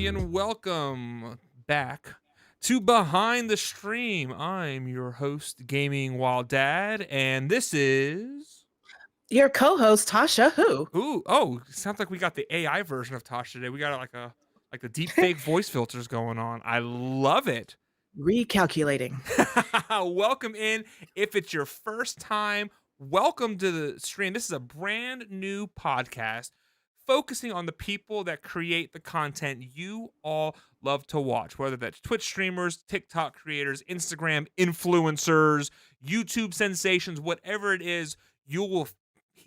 and welcome back to Behind the Stream. I'm your host, Gaming Wild Dad, and this is Your co-host, Tasha, who? sounds like we got the AI version of Tasha today. We got like the deep fake voice filters going on. I love it. Recalculating. Welcome in. If it's your first time, welcome to the stream. This is a brand new podcast focusing on the people that create the content you all love to watch, whether that's Twitch streamers, TikTok creators, Instagram influencers, YouTube sensations, whatever it is, you will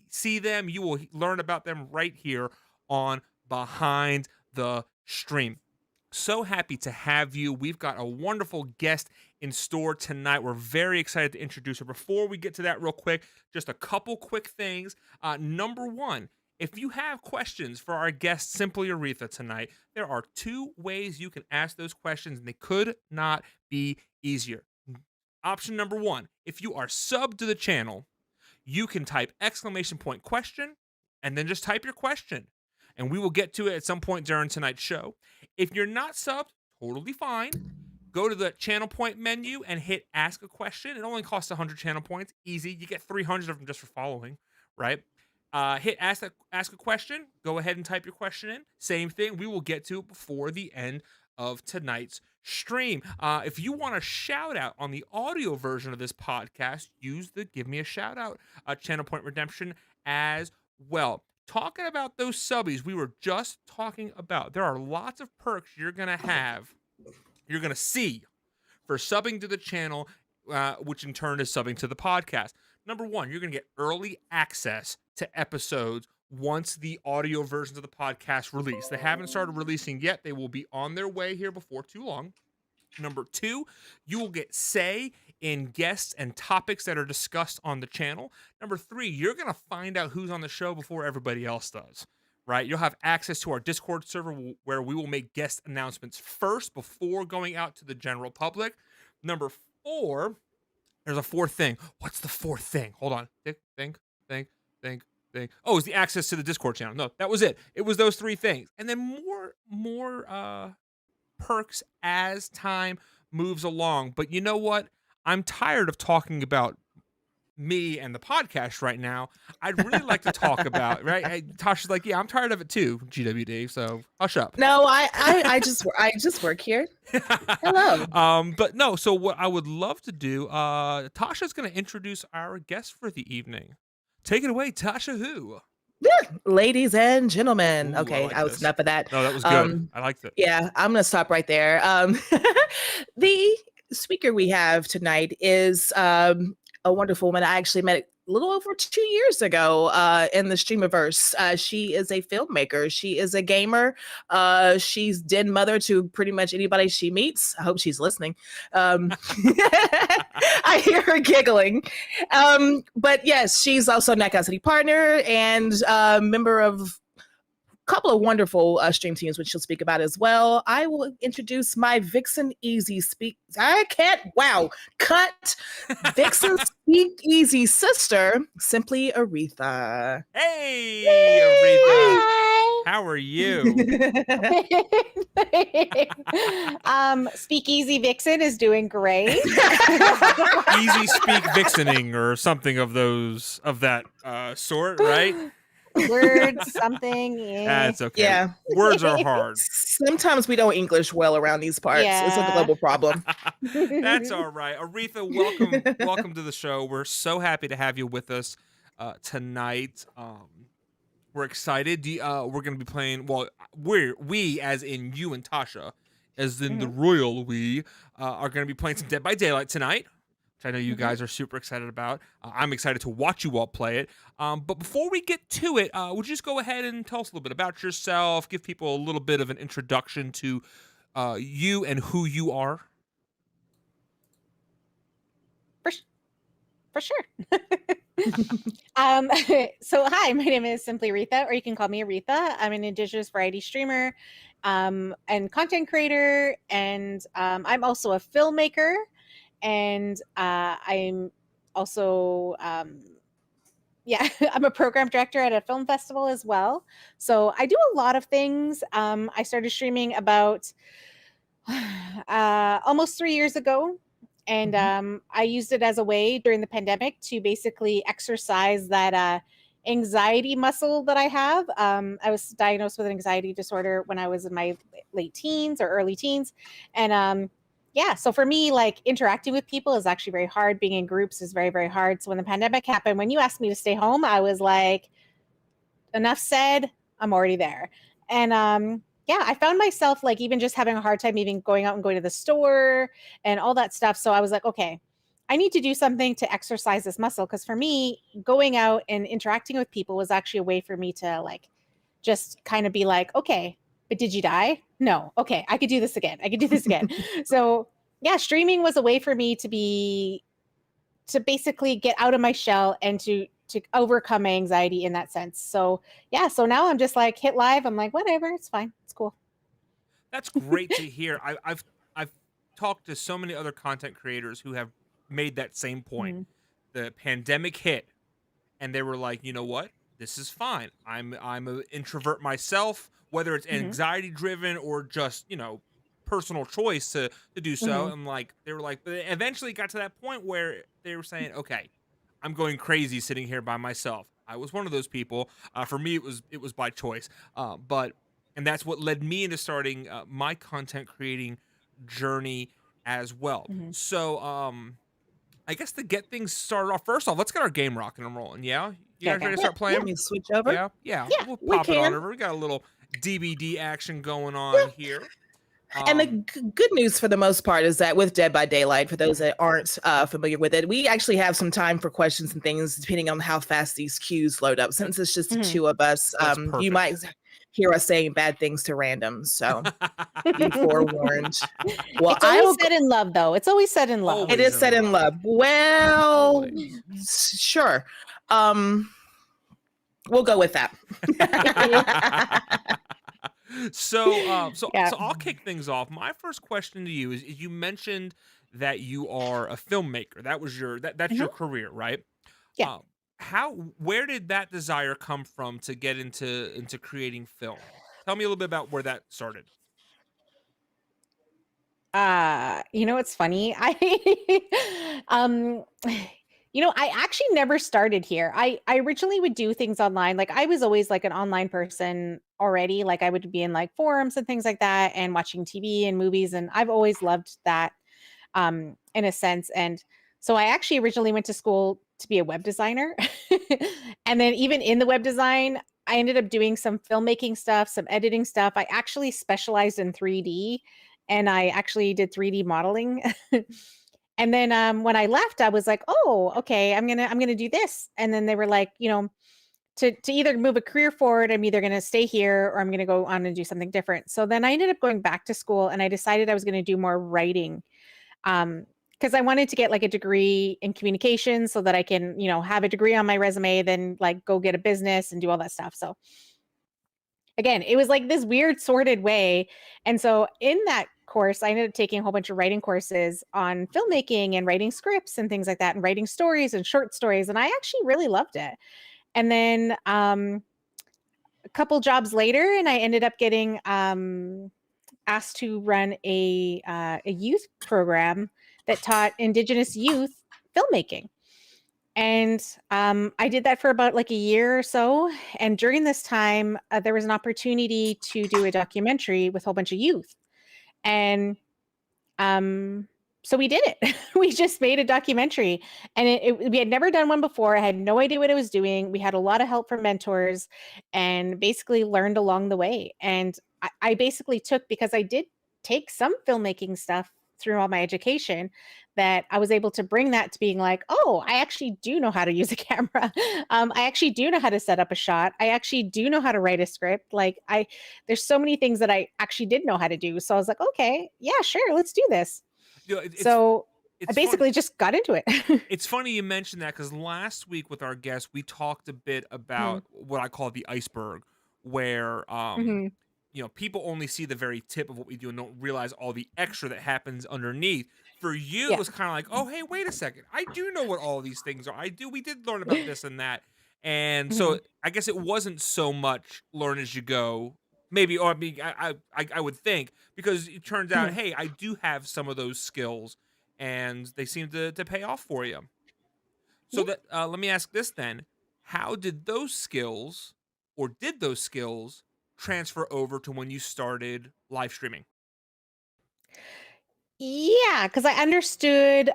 see them, you will learn about them right here on Behind the Stream. So happy to have you. We've got a wonderful guest in store tonight. We're very excited to introduce her. Before we get to that real quick, just a couple quick things. Number one, if you have questions for our guest, Simply Aretha, tonight, there are two ways you can ask those questions, and they could not be easier. Option number one, if you are subbed to the channel, you can type !question and then just type your question, and we will get to it at some point during tonight's show. If you're not subbed, totally fine. Go to the channel point menu and hit ask a question. It only costs 100 channel points. Easy. You get 300 of them just for following, right? Hit ask a question. Go ahead and type your question in. Same thing. We will get to it before the end of tonight's stream. If you want a shout out on the audio version of this podcast, use the Give Me a Shout Out channel point redemption as well. Talking about those subbies we were just talking about, there are lots of perks you're going to see for subbing to the channel, which in turn is subbing to the podcast. Number one, you're going to get early access to episodes once the audio versions of the podcast release. They haven't started releasing yet. They will be on their way here before too long. Number two, you will get say in guests and topics that are discussed on the channel. Number three, you're going to find out who's on the show before everybody else does, right? You'll have access to our Discord server where we will make guest announcements first before going out to the general public. Number four, there's a fourth thing. What's the fourth thing? Hold on. Think. Oh, it's the access to the Discord channel. No, that was it. It was those three things. And then more perks as time moves along. But you know what? I'm tired of talking about me and the podcast right now. I'd really like to talk about, right? Tasha's like, yeah, I'm tired of it too, GWD. So hush up. No, I just work here. Hello. But no, so what I would love to do, Tasha's going to introduce our guest for the evening. Take it away, Tasha who? Ladies and gentlemen. Ooh, Okay, like I was this. enough of that. No, that was good. I liked it. Yeah, I'm gonna stop right there. The speaker we have tonight is a wonderful woman. I actually met a little over 2 years ago in the Streamiverse. She is a filmmaker. She is a gamer. She's den mother to pretty much anybody she meets. I hope she's listening. I hear her giggling. But yes, she's also a Knockout City partner and member of couple of wonderful stream teams, which she'll speak about as well. I will introduce my Vixen Easy Speak. I can't. Wow. Cut. Vixen Speak Easy sister, Simply Aretha. Hey, Yay! Aretha. Hi. How are you? Speakeasy Vixen is doing great. Easy speak vixening or something of that sort, right? Words, something. Yeah. That's okay. Yeah. Words are hard. Sometimes we don't English well around these parts. Yeah. It's a global problem. That's all right. Aretha, welcome to the show. We're so happy to have you with us tonight. We're excited. We're going to be playing, well, we as in you and Tasha, as in the royal we, are going to be playing some Dead by Daylight tonight, which I know you guys are super excited about. I'm excited to watch you all play it. But before we get to it, would you just go ahead and tell us a little bit about yourself, give people a little bit of an introduction to you and who you are? For sure. So hi, my name is Simply Aretha, or you can call me Aretha. I'm an Indigenous variety streamer and content creator, and I'm also a filmmaker, and I'm also yeah, I'm a program director at a film festival as well. So I do a lot of things. I started streaming about almost 3 years ago. And Mhm. I used it as a way during the pandemic to basically exercise that anxiety muscle that I have. I was diagnosed with an anxiety disorder when I was in my late teens or early teens. And yeah, so for me, like interacting with people is actually very hard. Being in groups is very, very hard. So when the pandemic happened, when you asked me to stay home, I was like, enough said, I'm already there. And yeah, I found myself like even just having a hard time even going out and going to the store and all that stuff. So I was like, okay, I need to do something to exercise this muscle. Cause for me, going out and interacting with people was actually a way for me to like just kind of be like, okay, but did you die? No. Okay, I could do this again. I could do this again. So yeah, streaming was a way for me to basically get out of my shell and to overcome my anxiety in that sense. So yeah, so now I'm just like hit live. I'm like, whatever, it's fine. It's cool. That's great to hear. I've talked to so many other content creators who have made that same point. Mhm. The pandemic hit, and they were like, "You know what? This is fine. I'm an introvert myself, whether it's Mhm. anxiety driven or just, personal choice to do so." Mhm. And like they were like, but it eventually got to that point where they were saying, "Okay, I'm going crazy sitting here by myself." I was one of those people. For me, it was by choice. But and that's what led me into starting my content creating journey as well. Mhm. So, I guess to get things started off, first off, let's get our game rocking and rolling. Yeah, you Okay, guys okay. ready to Yeah, start let playing? me switch over. Yeah, yeah. Yeah. We'll We pop it on can. over. We got a little DBD action going on Yeah. here. And the Um, good news for the most part is that with Dead by Daylight, for those that aren't familiar with it, we actually have some time for questions and things depending on how fast these queues load up. Since it's just the Mhm. two of us, that's you might perfect. hear us saying bad things to random. So be forewarned. Well, It's I always will. said in love, though. It's always said in love. It Always is in set in love. love. Well, Always. sure. Um, we'll go with that. Yeah. So I'll kick things off. My first question to you is you mentioned that you are a filmmaker. That's Mhm. your career, right? Yeah. Um, how where did that desire come from to get into creating film? Tell me a little bit about where that started. It's funny. Um I actually never started here. I originally would do things online. Like I was always like an online person already. Like I would be in like forums and things like that and watching TV and movies and I've always loved that in a sense. And so I actually originally went to school to be a web designer. And then even in the web design, I ended up doing some filmmaking stuff, some editing stuff. I actually specialized in 3D and I actually did 3D modeling. And then when I left, I was like, "Oh, okay, I'm gonna do this." And then they were like, to either move a career forward, I'm either gonna stay here or I'm gonna go on and do something different. So then I ended up going back to school, and I decided I was gonna do more writing, because I wanted to get like a degree in communication so that I can, have a degree on my resume, then like go get a business and do all that stuff. So again, it was like this weird sorted way. And so in that course, I ended up taking a whole bunch of writing courses on filmmaking and writing scripts and things like that and writing stories and short stories. And I actually really loved it. And then a couple jobs later, and I ended up getting asked to run a youth program that taught Indigenous youth filmmaking. And I did that for about like a year or so. And during this time, there was an opportunity to do a documentary with a whole bunch of youth. And um, so we did it. We just made a documentary, and we had never done one before. I had no idea what I was doing. We had a lot of help from mentors, and basically learned along the way. And I basically took because I did take some filmmaking stuff through all my education that I was able to bring that to being like, oh, I actually do know how to use a camera. I actually do know how to set up a shot. I actually do know how to write a script. There's so many things that I actually did know how to do. So I was like, okay, yeah, sure, let's do this. You know, it, it's So I it's funny. basically just got into it. It's funny you mentioned that because last week with our guest, we talked a bit Mhm. about what I call the iceberg, where Mhm. people only see the very tip of what we do and don't realize all the extra that happens underneath. For you, it Yeah. was kind of like, oh, hey, wait a second, I do know what all these things are. We did learn about this and that, And so Mhm. I guess it wasn't so much learn as you go, maybe, or I mean, I would think, because it turns out, Mhm. hey, I do have some of those skills, and they seem to pay off for you. So Yeah. that let me ask this then: how did those skills, or did those skills, transfer over to when you started live streaming? Yeah, because I understood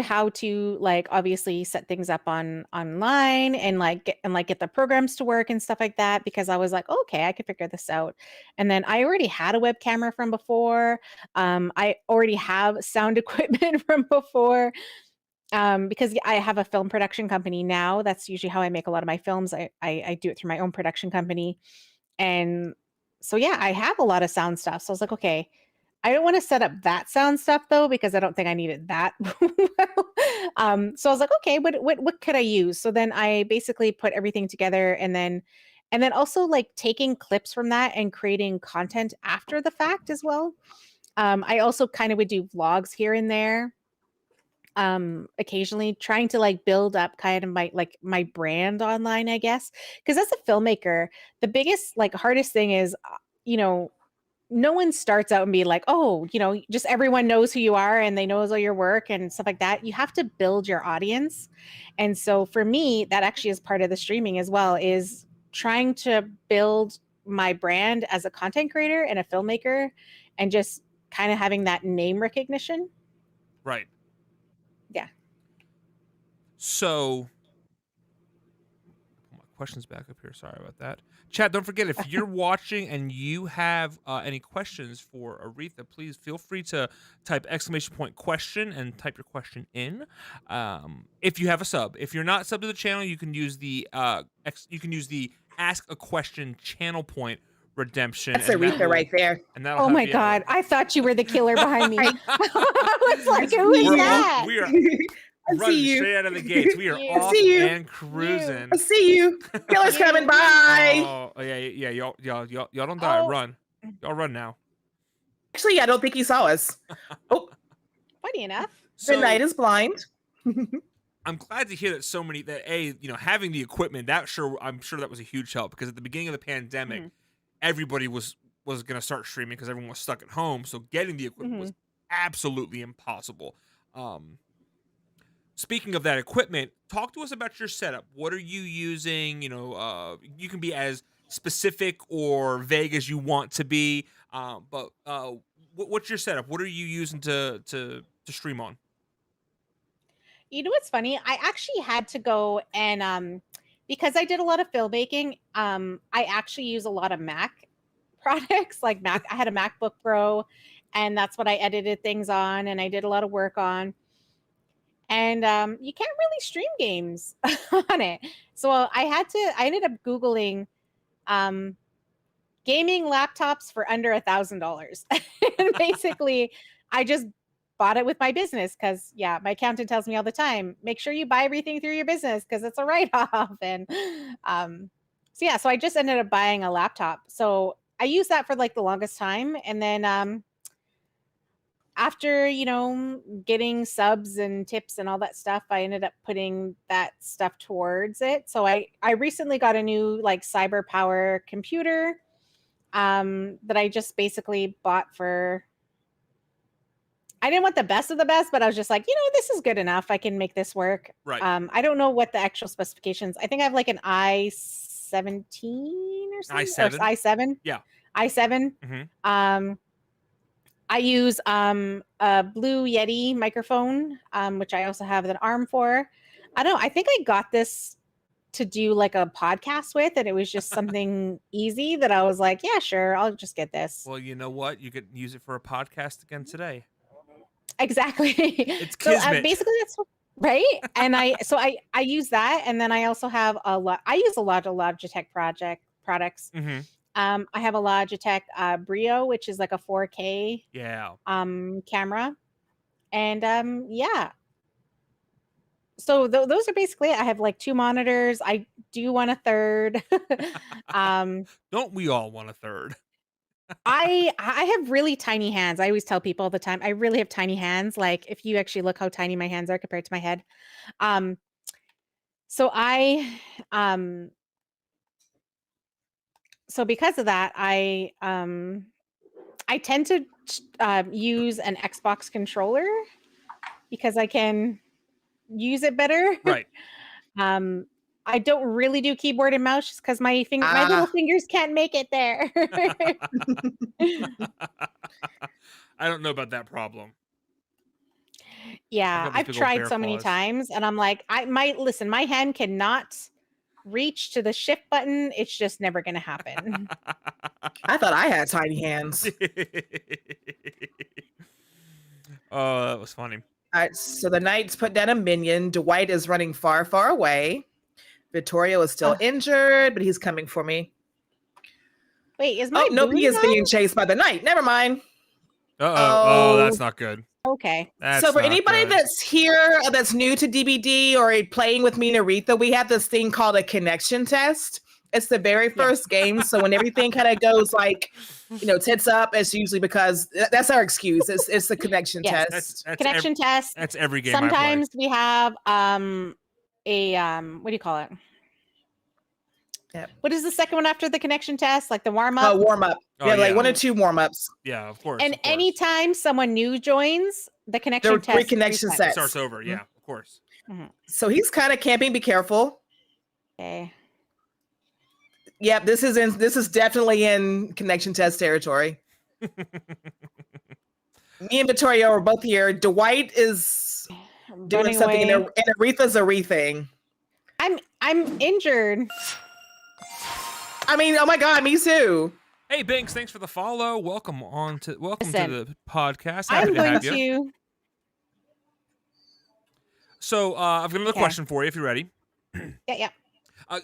how to like obviously set things up on online and get the programs to work and stuff like that because I was like, okay, I could figure this out. And then I already had a web camera from before. I already have sound equipment from before. Because I have a film production company now. That's usually how I make a lot of my films. I do it through my own production company. And so yeah, I have a lot of sound stuff. So I was like, okay, I don't want to set up that sound stuff though, because I don't think I need it that well. So I was like, okay, what could I use? So then I basically put everything together and then also like taking clips from that and creating content after the fact as well. I also kind of would do vlogs here and there occasionally trying to like build up kind of my brand online, I guess, because as a filmmaker the biggest like hardest thing is you know no one starts out and be like, oh, just everyone knows who you are and they knows all your work and stuff like that. You have to build your audience. And so for me, that actually is part of the streaming as well, is trying to build my brand as a content creator and a filmmaker and just kind of having that name recognition. Right. Yeah. So pull my questions back up here. Sorry about that. Chat, don't forget, if you're watching and you have any questions for Aretha, please feel free to type exclamation point question and type your question in. If you have a sub, if you're not sub to the channel, you can use the ask a question channel point redemption, That's Aretha right there. and that'll Oh have my you. God. I thought you were the killer behind me. I I was like, see who is we're you. all that? we are I running see you. straight out of the gates. We are I You, off see you. and you, cruising. I see you. Killer's coming. you. Bye. Oh yeah, yeah, y'all don't die. Oh, Run, y'all run now. Actually, I don't think he saw us. Oh, funny enough. the So night is blind. I'm glad to hear that so many that having the equipment, I'm sure that was a huge help, because at the beginning of the pandemic Mhm, everybody was gonna start streaming because everyone was stuck at home. So getting the equipment was mhm. absolutely impossible. Um, Speaking of that equipment, talk to us about your setup. What are you using? You can be as specific or vague as you want to be. But what's your setup? What are you using to stream on? You know what's funny? I actually had to go and because I did a lot of filmmaking, I actually use a lot of Mac products like Mac. I had a MacBook Pro and that's what I edited things on and I did a lot of work on. And you can't really stream games on it. So I ended up Googling um gaming laptops for under $1,000. And basically, I just bought it with my business because, yeah, my accountant tells me all the time, make sure you buy everything through your business because it's a write off. And yeah, so I just ended up buying a laptop. So I used that for like the longest time. And then after, getting subs and tips and all that stuff, I ended up putting that stuff towards it. So I recently got a new like cyber power computer that I just basically bought for. I didn't want the best of the best, but I was just like, this is good enough. I can make this work. Right. I don't know what the actual specifications. I think I have like an i17 or something, or i7. i7, Yeah. i7. Hmm. I use a Blue Yeti microphone, which I also have an arm for. I don't know. I think I got this to do like a podcast with, and it was just something easy that I was like, yeah, sure, I'll just get this. Well, you know what? You could use it for a podcast again today. Exactly. It's So kismet. basically that's right. And I use that, and then I also have a lot. I use a lot of Logitech products. Hmm. I have a Logitech Brio, which is like a 4K Yeah. camera, and yeah. So those are basically it. I have like two monitors. I do want a third. um, Don't we all want a third? I have really tiny hands. I always tell people all the time, I really have tiny hands. Like if you actually look how tiny my hands are compared to my head. Um, So because of that, I tend to use an Xbox controller because I can use it better. Right. I don't really do keyboard and mouse just because my little Ah, fingers can't make it there. I don't know about that problem. I've Yeah, got those I've big old tried bear so many claws. times, and I'm like, my hand cannot reach to the shift button. It's just never gonna happen. I thought I had tiny hands. Oh, that was funny. All right, so the knights put down a minion. Dwight is running far, far away. Vittorio is still Ugh. injured, but he's coming for me. Wait, is my Oh, nobody boon is being gone? chased by the knight. Never mind. Uh-oh. Oh, Oh, that's not good. Okay. so That's for not anybody good. that's here that's new to DBD or playing with me and Aretha, we have this thing called a connection test. It's the very Yes. first game. So when everything kind of goes like, tits up, it's usually because that's our excuse. It's the connection Yes. test. Connection test. That's every game I play. Sometimes we have a what do you call it? Yep. What is the second one after the connection test? Like the warm up? Warm up. Oh, Yeah, like yeah. 1 or 2 warm ups. Yeah, of course. And of course. anytime someone new joins, the There connection were 3 test connection resets. It sets. starts over. Yeah, of course. Mhm. So he's kind of camping. Be careful. Okay. Yep, this is definitely in connection test territory. Me and Vittorio are both here. Dwight is doing Running something, away. and Aretha's a thing. I'm injured. I mean, oh my god, me too. Hey, Binks, thanks for the follow. Welcome to Listen, the podcast. Happy I'm to going have you. to. So, I've got another Okay. question for you if you're ready. Yeah.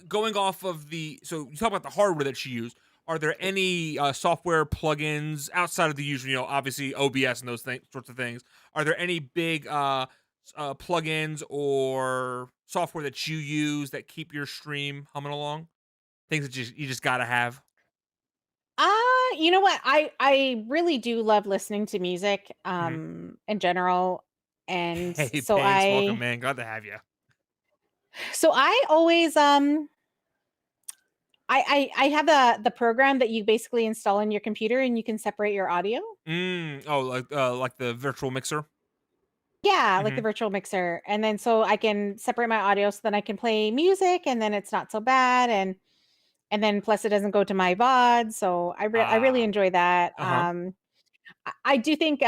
Going off of so you talk about the hardware that you use. Are there any software plugins outside of the usual, obviously OBS and those sorts of things? Are there any big plugins or software that you use that keep your stream humming along? Things that you just gotta have. You know what? I really do love listening to music in general. And Hey, so Binks, welcome, man. Glad to have you. I always I have the program that you basically install in your computer and you can separate your audio. Oh, like the virtual mixer. Yeah, like the Mhm. virtual mixer. And then so I can separate my audio so then I can play music and then it's not so bad and then plus it doesn't go to my VOD. So I really Ah. enjoy that. Uh-huh. I do think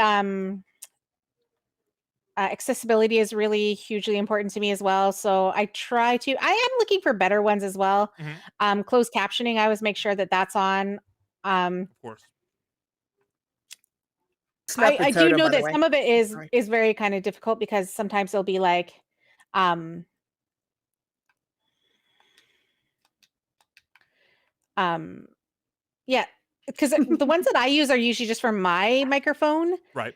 accessibility is really hugely important to me as well. So I am looking for better ones as well. Mhm. Closed captioning, I always make sure that that's on. Of course. It's not I do Potato, know by the that way. some of it Sorry. is very kind of difficult because sometimes it'll be like, um, yeah, because the ones that I use are usually just for my microphone. Right.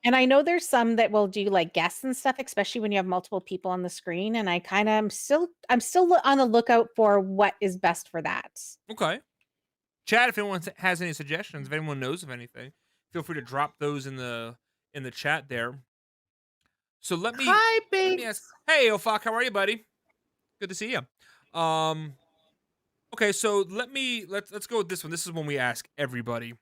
And I know there's some that will do like guests and stuff, especially when you have multiple people on the screen. And I kind of I'm still on the lookout for what is best for that. Okay. Chat, if anyone has any suggestions, if anyone knows of anything, feel free to drop those in the chat there. So let me Hi, ask. Binks. Hey, Ofak, how are you, buddy? Good to see you. Okay, so let's go with this one. This is one we ask everybody.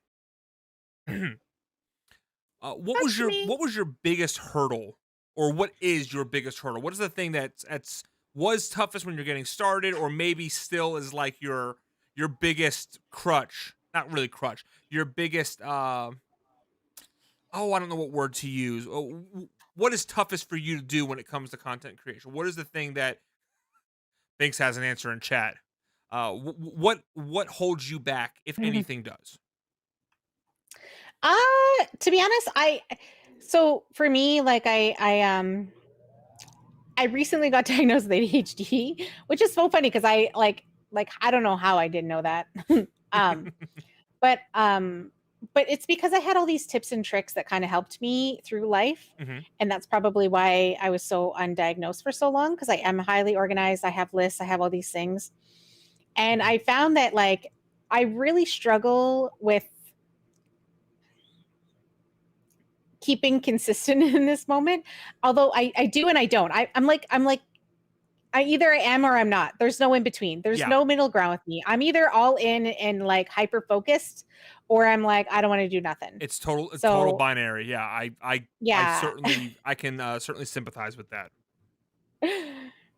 What That's me. was your biggest hurdle, or what is your biggest hurdle? What is the thing that's was toughest when you're getting started, or maybe still is like your biggest crutch? Not really crutch. Your biggest I don't know what word to use. What is toughest for you to do when it comes to content creation? What is the thing that Binks has an answer in chat? What holds you back, if anything does? To be honest, so for me, like I recently got diagnosed with ADHD, which is so funny because I don't know how I didn't know that. um, but it's because I had all these tips and tricks that kind of helped me through life. Mhm. And that's probably why I was so undiagnosed for so long because I am highly organized. I have lists, I have all these things. And I found that like I really struggle with keeping consistent in this moment. Although I do and I don't. I'm like either I am or I'm not. There's no in between. There's no middle ground with me. I'm either all in and like hyper focused, or I'm like, I don't want to do nothing. It's total binary. Yeah, I can certainly sympathize with that.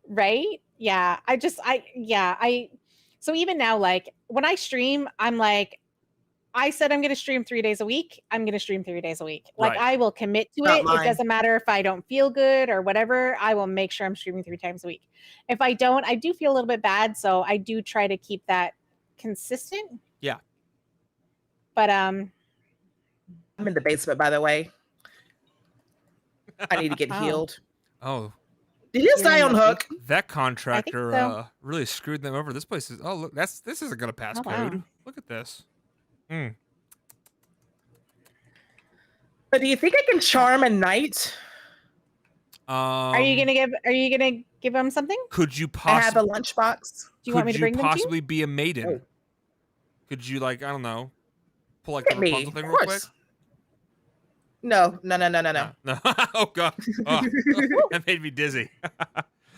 Right? Yeah. So even now, like when I stream, I'm like, I said I'm going to stream 3 days a week. I'm going to stream 3 days a week. Like Right. I will commit to it. It doesn't matter if I don't feel good or whatever. I will make sure I'm streaming 3 times a week. If I don't, I do feel a little bit bad. So I do try to keep that consistent. Yeah. But I'm in the basement, by the way. I need to get healed. Oh. Did you stay on hook? That contractor really screwed them over. This place is look, this isn't gonna pass code. Wow. Look at this. But do you think I can charm a knight? Are you gonna give him something? Could you possibly have a lunchbox? Do you want me to bring them to you? Possibly be a maiden? Oh. Could you like, I don't know, pull like the Rapunzel thing real quick? No. Oh god. Oh. That made me dizzy.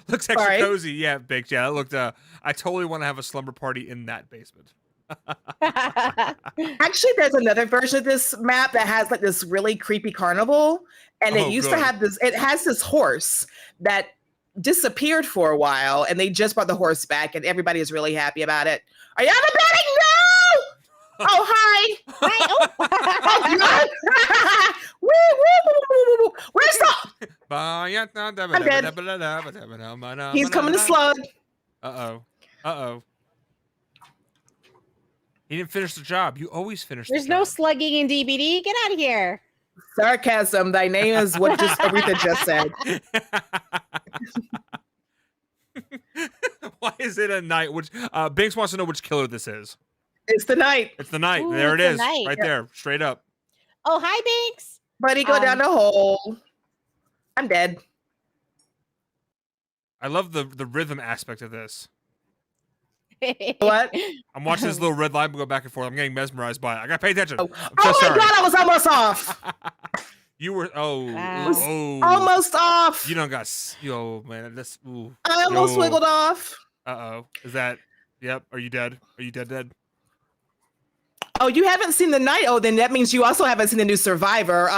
Looks extra cozy. Yeah, Baked. Yeah, that looked I totally want to have a slumber party in that basement. Actually, there's another version of this map that has like this really creepy carnival, and it used to have this. It has this horse that disappeared for a while, and they just brought the horse back, and everybody is really happy about it. Are you having a betting? No! Oh, hi! Hi! Oh, God! Woo! Where's the? I'm dead. He's coming to slug. Uh-oh. He didn't finish the job. You always finish There's the job. no slugging in DBD. Get out of here. Sarcasm. Thy name is what Aretha just said. Why is it a knight? Which Binks wants to know which killer this is. It's the knight. It's the knight. There it is. Right there. Straight up. Oh, hi, Binks. Buddy, go down the hole. I'm dead. I love the rhythm aspect of this. What? I'm watching this little red line go back and forth. I'm getting mesmerized by it. I gotta pay attention. Oh my god, I was almost off. You were almost off. You don't got man. This I almost wiggled off. Is that yep? Are you dead? Are you dead? Oh, you haven't seen the knight? Oh, then that means you also haven't seen the new Survivor.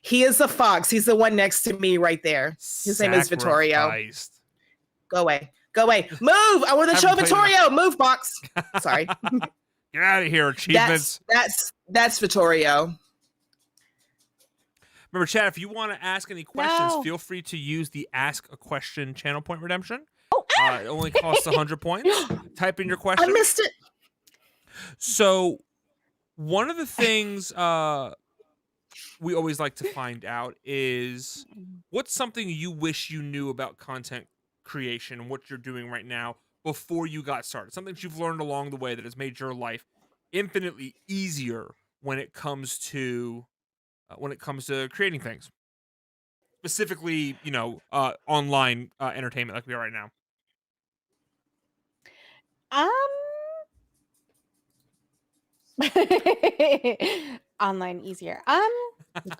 He is a fox. He's the one next to me right there. His name is Vittorio. Go away. Move! I want to show Vittorio. Move, box. Sorry. Get out of here, achievements. That's Vittorio. Remember, chat, if you want to ask any questions, feel free to use the Ask a Question channel point redemption. It only costs 100 points. Type in your question. I missed it. So, one of the things we always like to find out is what's something you wish you knew about content creation and what you're doing right now before you got started. Something that you've learned along the way that has made your life infinitely easier when it comes to creating things. Specifically, online entertainment like we are right now. Online easier.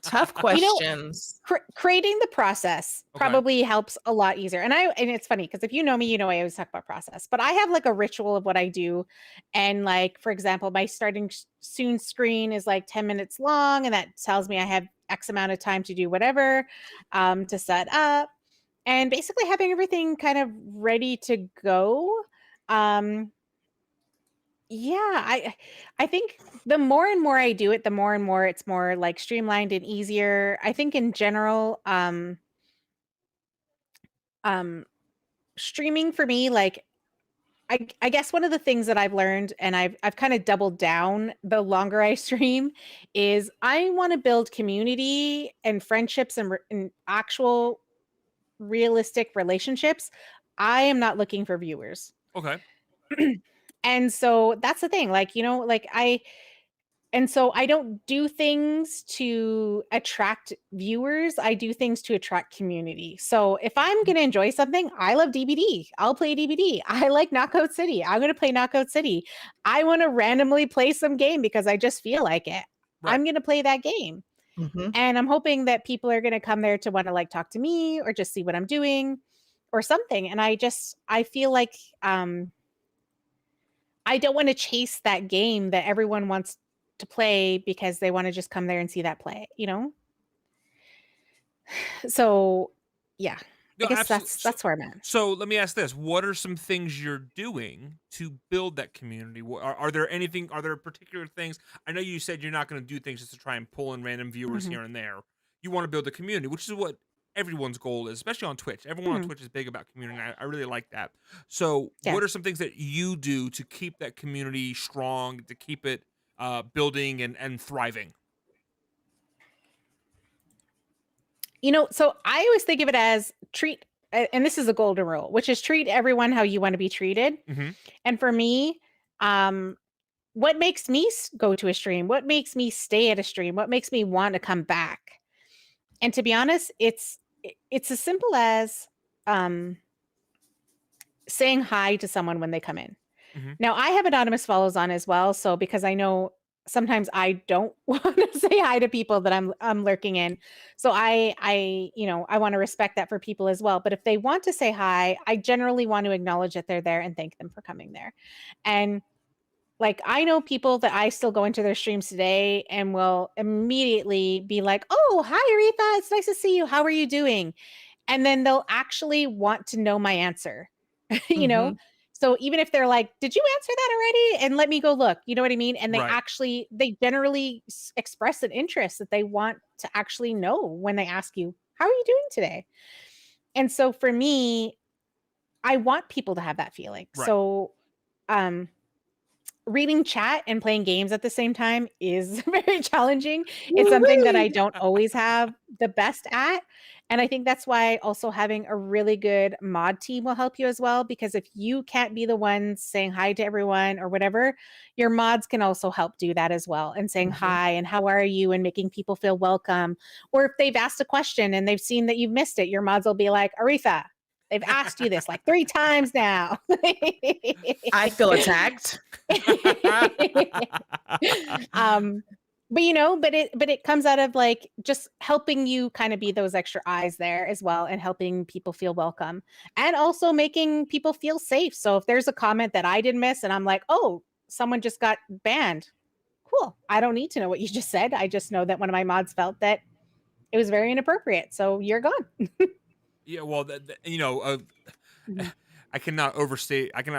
Tough questions. Creating the process probably helps a lot easier. And it's funny because if you know me, you know I always talk about process. But I have like a ritual of what I do. And like, for example, my starting soon screen is like 10 minutes long, and that tells me I have X amount of time to do whatever to set up. And basically having everything kind of ready to go. Yeah, I think the more and more I do it, the more and more it's more like streamlined and easier. I think in general, streaming for me, like I guess one of the things that I've learned, and I've kind of doubled down the longer I stream, is I want to build community and friendships and actual realistic relationships. I am not looking for viewers. Okay. And so that's the thing, like, so I don't do things to attract viewers. I do things to attract community. So if I'm going to enjoy something, I love DBD. I'll play DBD. I like Knockout City. I'm going to play Knockout City. I want to randomly play some game because I just feel like it. Right. I'm going to play that game. Mm-hmm. And I'm hoping that people are going to come there to want to like talk to me or just see what I'm doing or something. And I feel like I don't want to chase that game that everyone wants to play because they want to just come there and see that play, you know? So yeah, I No, guess absolutely. that's where I'm at. So let me ask this: what are some things you're doing to build that community? Are there anything? Are there particular things? I know you said you're not going to do things just to try and pull in random viewers Mhm. here and there. You want to build a community, which is what everyone's goal is, especially on Twitch. Everyone on Mhm. Twitch is big about community. I really like that. So, Yeah. what are some things that you do to keep that community strong, to keep it building and thriving? You know, so I always think of it as and this is a golden rule, which is treat everyone how you want to be treated. Hmm. And for me, um, what makes me go to a stream? What makes me stay at a stream? What makes me want to come back? And to be honest, it's as simple as um, saying hi to someone when they come in. Hmm. Now, I have anonymous follows on as well, so because I know sometimes I don't want to say hi to people that I'm lurking in. So I want to respect that for people as well. But if they want to say hi, I generally want to acknowledge that they're there and thank them for coming there. And like I know people that I still go into their streams today and will immediately be like, "Oh, hi Aretha, it's nice to see you. How are you doing?" And then they'll actually want to know my answer, you know? Mhm. So even if they're like, "Did you answer that already?" And let me go look, you know what I mean? And Right. they generally express an interest that they want to actually know when they ask you, "How are you doing today?" And so for me, I want people to have that feeling. Right. So, um, reading chat and playing games at the same time is very challenging. It's something that I Woo-wee. don't always have the best at. And I think that's why also having a really good mod team will help you as well. Because if you can't be the one saying hi to everyone or whatever, your mods can also help do that as well and saying Mhm. hi and how are you and making people feel welcome. Or if they've asked a question and they've seen that you've missed it, your mods will be like, Aretha, they've asked you this like 3 times now. I feel attacked. um but you know but it comes out of like just helping you kind of be those extra eyes there as well and helping people feel welcome and also making people feel safe. So if there's a comment that I didn't miss and I'm like, oh, someone just got banned, cool, I don't need to know what you just said. I just know that one of my mods felt that it was very inappropriate, so you're gone. Yeah. Well, Mhm. I cannot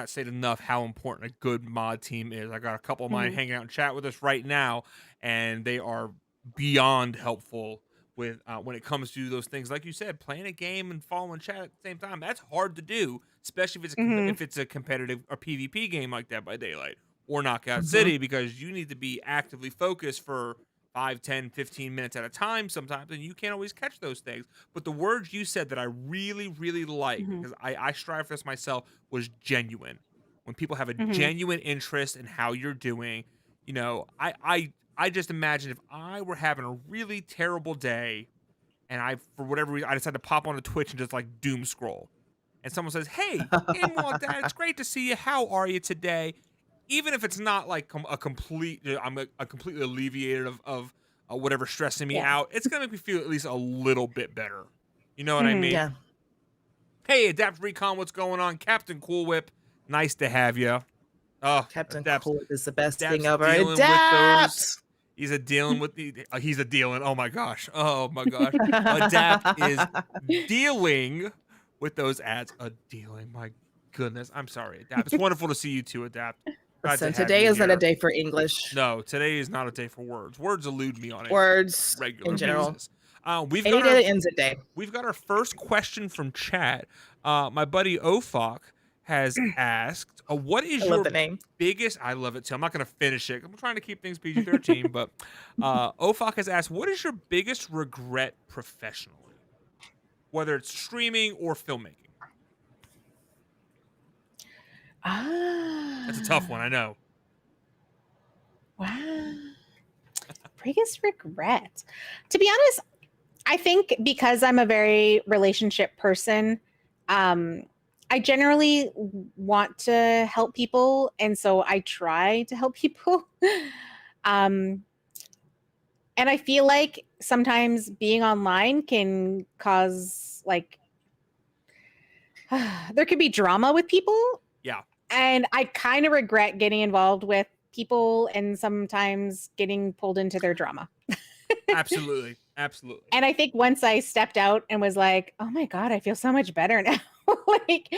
state enough how important a good mod team is. I got a couple of mine Mhm. hanging out in chat with us right now, and they are beyond helpful with when it comes to those things. Like you said, playing a game and following chat at the same time, that's hard to do, especially Mhm. if it's a competitive or PvP game like Dead by Daylight or Knockout Mhm. City, because you need to be actively focused for 5, 10, 15 minutes at a time sometimes, and you can't always catch those things. But the words you said that I really, really like, Mhm. because I strive for this myself, was genuine. When people have a Mhm. genuine interest in how you're doing, I just imagine if I were having a really terrible day and I, for whatever reason, I decided to pop onto Twitch and just like doom scroll. And someone says, "Hey, Game Wall Dad, it's great to see you. How are you today?" Even if it's not like a complete, I'm a completely alleviated of whatever's stressing me Yeah. out. It's gonna make me feel at least a little bit better. You know what I Mhm. mean? Yeah. Hey, Adapt Recon, what's going on? Captain Cool Whip, nice to have you. Oh, Captain Adapt's Cool is the best thing Adapt's ever. dealing with those. Adapt. He's a dealing with he's a dealing. Oh my gosh. Oh my gosh. Adapt is dealing with those ads. A dealing. My goodness. I'm sorry, Adapt. It's wonderful to see you too, Adapt. Glad to Listen, have today you is not a here. day for English No, today is not a day for words. Words elude me on a words in regular general. basis. We've Any got day our that ends a day. first question from chat. My buddy Ofok has asked, "What I is love your the name. biggest?" I love it too. I'm not going to finish it. I'm trying to keep things PG-13, but Ofok has asked, "What is your biggest regret professionally, whether it's streaming or filmmaking?" That's a tough one, Ah, I know. wow. Biggest regret. To be honest, I think because I'm a very relationship person, um, I generally want to help people, and so I try to help people. um, and I feel like sometimes being online can cause like there could be drama with people. Yeah. And I kind of regret getting involved with people and sometimes getting pulled into their drama. Absolutely. Absolutely. And I think once I stepped out and was like, oh my God, I feel so much better now. Like,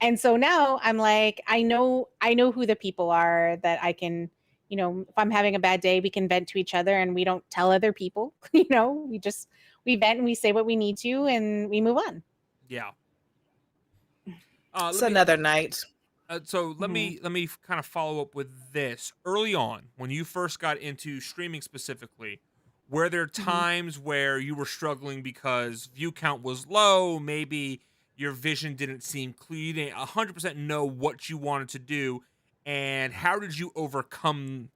and so now I'm like, I know who the people are that I can, if I'm having a bad day, we can vent to each other and we don't tell other people, we vent and we say what we need to and we move on. Yeah. It's another night. So let me kind of follow up with this. Early on, when you first got into streaming specifically, were there times where you were struggling because view count was low? Maybe your vision didn't seem clear. You didn't 100% know what you wanted to do, and how did you overcome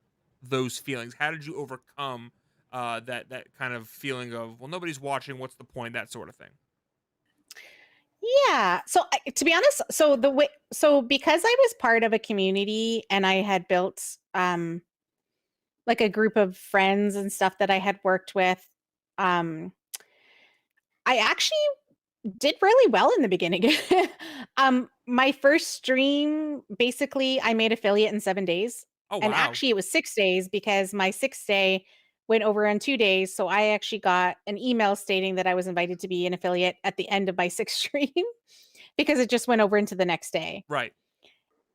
those feelings? How did you overcome that kind of feeling of, well, nobody's watching. What's the point? That sort of thing. Yeah. So to be honest, so because I was part of a community and I had built like a group of friends and stuff that I had worked with, I actually did really well in the beginning. My first stream, basically, I made affiliate in 7 days. Oh And wow! actually, it was 6 days because my 6th day went over in 2 days. So I actually got an email stating that I was invited to be an affiliate at the end of my 6th stream because it just went over into the next day. Right.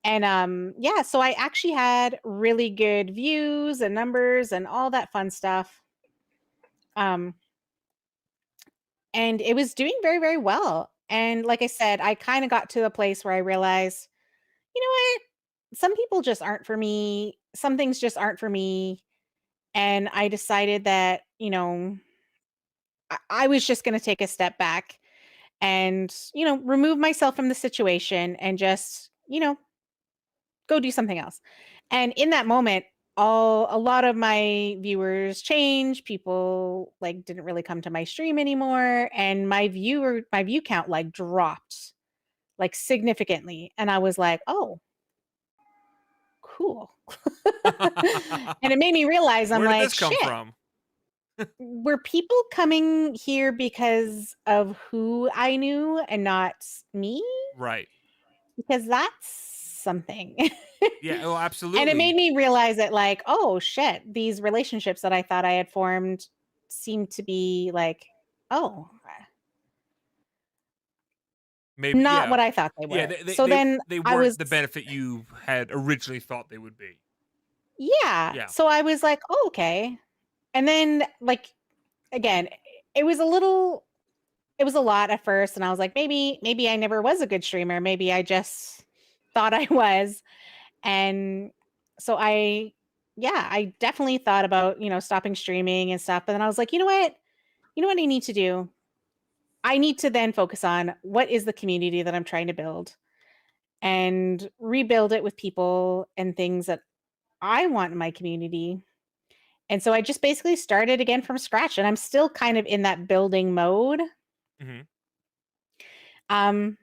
And yeah, so I actually had really good views and numbers and all that fun stuff. Um, and it was doing very, very well. And like I said, I kind of got to a place where I realized, you know what? Some people just aren't for me. Some things just aren't for me. And I decided that, I was just going to take a step back and, remove myself from the situation and just, go do something else. And in that moment, a lot of my viewers changed. People like didn't really come to my stream anymore. And my view count like dropped like significantly. And I was like, oh, cool. And it made me realize I'm Where did like, this come shit, from? were people coming here because of who I knew and not me? Right. Because that's something. Yeah. Oh, And it made absolutely. me realize that, like, oh shit, these relationships that I thought I had formed seem to be like, oh, Maybe. not Yeah. what I thought they Yeah. were. So then They I weren't was, the benefit you had originally thought they would be. yeah. Yeah. So I was like, oh, okay. And then, like, again, it was a little, it was a lot at first. And I was like, maybe I never was a good streamer. Maybe I just thought I was. And so I definitely thought about, stopping streaming and stuff. But then I was like, you know what? You know what I need to do? I need to then focus on what is the community that I'm trying to build and rebuild it with people and things that I want in my community. And so I just basically started again from scratch and I'm still kind of in that building mode. Hmm. Um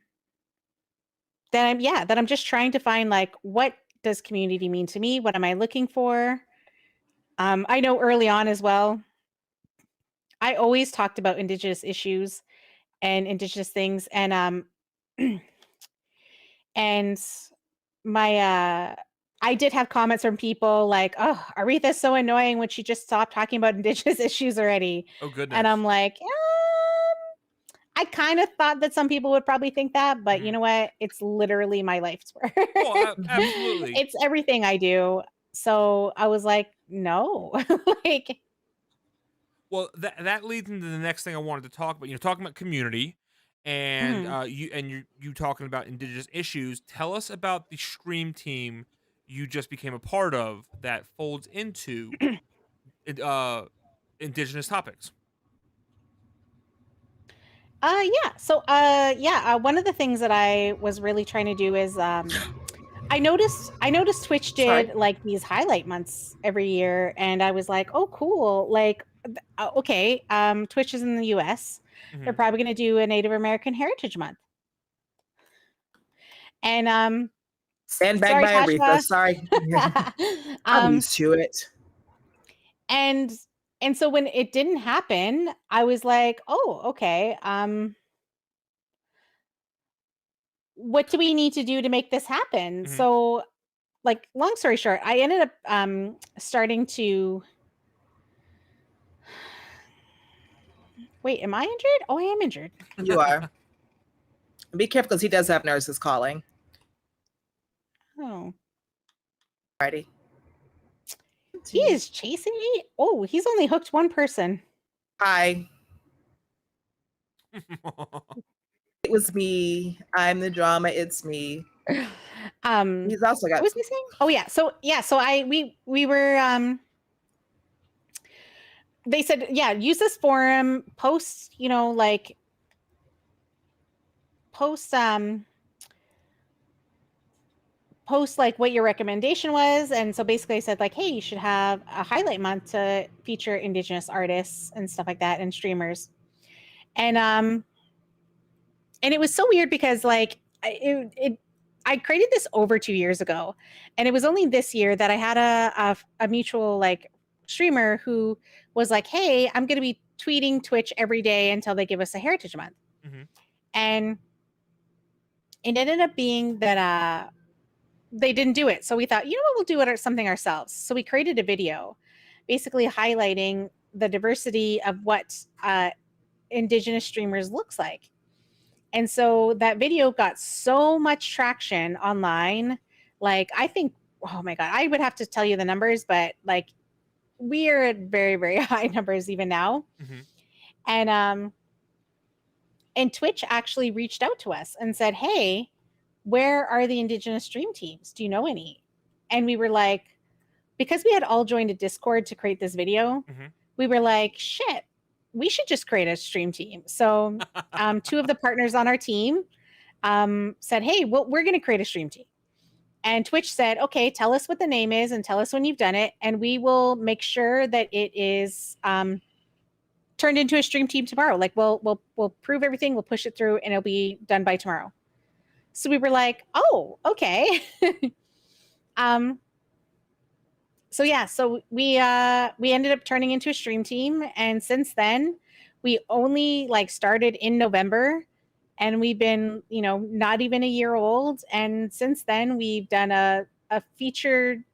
that I'm just trying to find like what does community mean to me? What am I looking for? I know early on as well, I always talked about Indigenous issues and Indigenous things. And my I did have comments from people like, oh, Aretha's so annoying when she just stopped talking about Indigenous issues already. Oh And I'm goodness. like, I kind of thought that some people would probably think that, but you Hmm. know what? It's literally my life's work. Oh, absolutely. It's everything I do. So I was like, no. Like, Well, that leads into the next thing I wanted to talk about. Talking about community, and mhm. you talking about Indigenous issues. Tell us about the stream team you just became a part of that folds into uh Indigenous topics. Yeah. So yeah, one of the things that I was really trying to do is I noticed Twitch Sorry. did like these highlight months every year and I was like, "Oh cool." Like okay, Twitch is in the US. They're Hmm. probably going to do a Native American Heritage Month. And Sandbag sorry by Aretha. Tasha. Sorry. I'm um used to it. and and so when it didn't happen, I was like, "Oh, okay. what do we need to do to make this happen? Mhm. So, like, long story short, I ended up starting to wait, am I injured? Oh, I am injured. You are. Be careful because he does have nurses calling. Oh, Alrighty. he is chasing me. Oh, he's only hooked one person. Hi. It was me. I'm the drama. It's me. He's also got. What was he saying? Oh yeah. So we were they said, yeah, use this forum, post, like post post like what your recommendation was. And so basically I said like, hey, you should have a highlight month to feature Indigenous artists and stuff like that and streamers. And it was so weird because like I created this over 2 years ago, and it was only this year that I had a mutual like streamer who was like, hey, I'm going to be tweeting Twitch every day until they give us a Heritage Month. Mhm. And it ended up being that they didn't do it. So we thought, you know what, we'll do it something ourselves. So we created a video basically highlighting the diversity of what Indigenous streamers looks like. And so that video got so much traction online. Like, I think, oh my God, I would have to tell you the numbers, but like we are at very, very high numbers even now. Mhm. And Twitch actually reached out to us and said, hey, where are the Indigenous stream teams? Do you know any? And we were like, because we had all joined a Discord to create this video, Mhm. we were like, shit, we should just create a stream team. So two of the partners on our team said, hey, well, we're going to create a stream team. And Twitch said, okay, tell us what the name is and tell us when you've done it. And we will make sure that it is turned into a stream team tomorrow. Like we'll prove everything. We'll push it through and it'll be done by tomorrow. So we were like, oh, okay. So yeah, so we ended up turning into a stream team, and since then we only like started in November, and we've been, not even a year old, and since then we've done a featured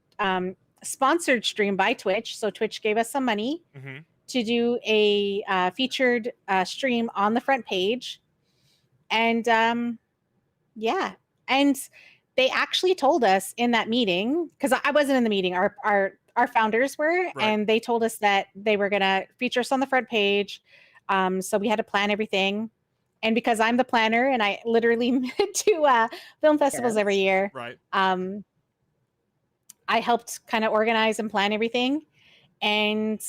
sponsored stream by Twitch. So Twitch gave us some money Mhm. to do a featured stream on the front page, and yeah, and they actually told us in that meeting, because I wasn't in the meeting, our founders were, Right. and they told us that they were gonna feature us on the front page. So we had to plan everything. And because I'm the planner and I literally do film festivals every Yes. year, Right. I helped kind of organize and plan everything. And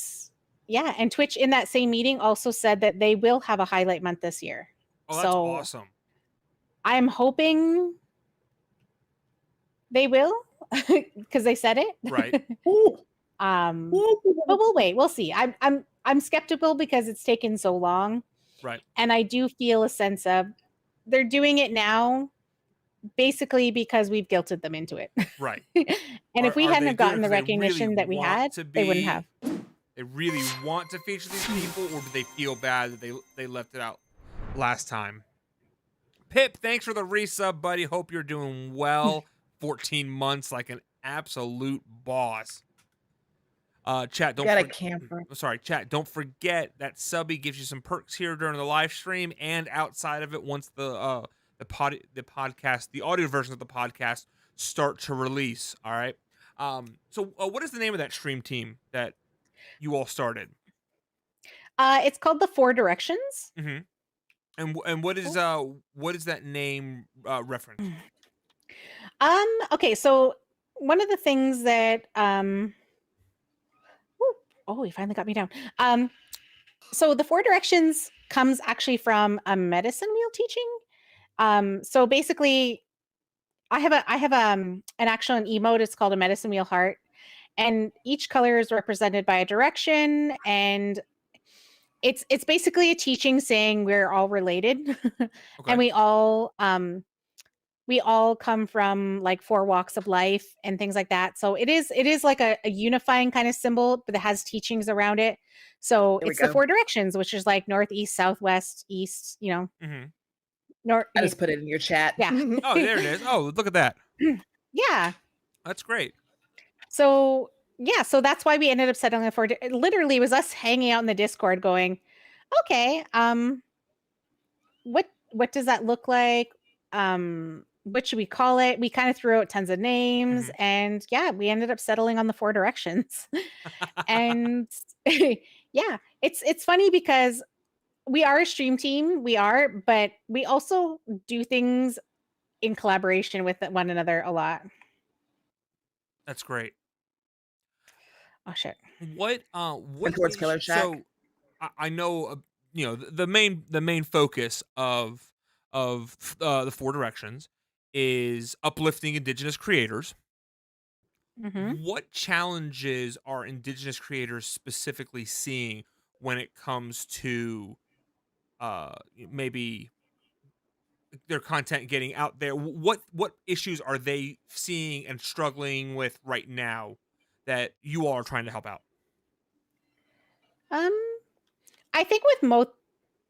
yeah, and Twitch in that same meeting also said that they will have a highlight month this year. Oh, that's So awesome. I'm hoping they will, because they said it. Right. Ooh. But we'll wait. We'll see. I'm skeptical because it's taken so long, Right. and I do feel a sense of they're doing it now, basically because we've guilted them into it. Right. And if we Are hadn't they have doing it gotten the 'cause they really recognition that we want had, to they wouldn't have. They really want to feature these people, or do they feel bad that they left it out last time? Pip, thanks for the resub, buddy. Hope you're doing well. 14 months like an absolute boss. Chat, don't Got a forget. camper. Sorry, chat. Don't forget that Subby gives you some perks here during the live stream and outside of it once the podcast, the audio versions of the podcast start to release. All right. So what is the name of that stream team that you all started? It's called the Four Directions. Mm-hmm. And what is that name reference? Okay, so one of the things that oh, he finally got me down. So the Four Directions comes actually from a medicine wheel teaching. So basically, I have an actual emote. It's called a medicine wheel heart, and each color is represented by a direction, and it's basically a teaching saying we're all related, Okay. and we all come from like four walks of life and things like that. So it is like a unifying kind of symbol, but it has teachings around it. So There we it's the go. four directions, which is like north, east, south, west, east, Mm-hmm. I just put it in your chat. Yeah. Oh, there it is. Oh, look at that. Yeah. That's great. So yeah, so that's why we ended up settling for it. Literally, it was us hanging out in the Discord, going, "Okay, what does that look like? What should we call it?" We kind of threw out tons of names, Mhm. and yeah, we ended up settling on the Four Directions. And yeah, it's funny because we are a stream team, but we also do things in collaboration with one another a lot. That's great. Oh shit. What Towards is Killer Shack. so I know you know the main focus of the Four Directions is uplifting Indigenous creators. Hmm. What challenges are Indigenous creators specifically seeing when it comes to maybe their content getting out there? What issues are they seeing and struggling with right now that you all are trying to help out? Um, I think with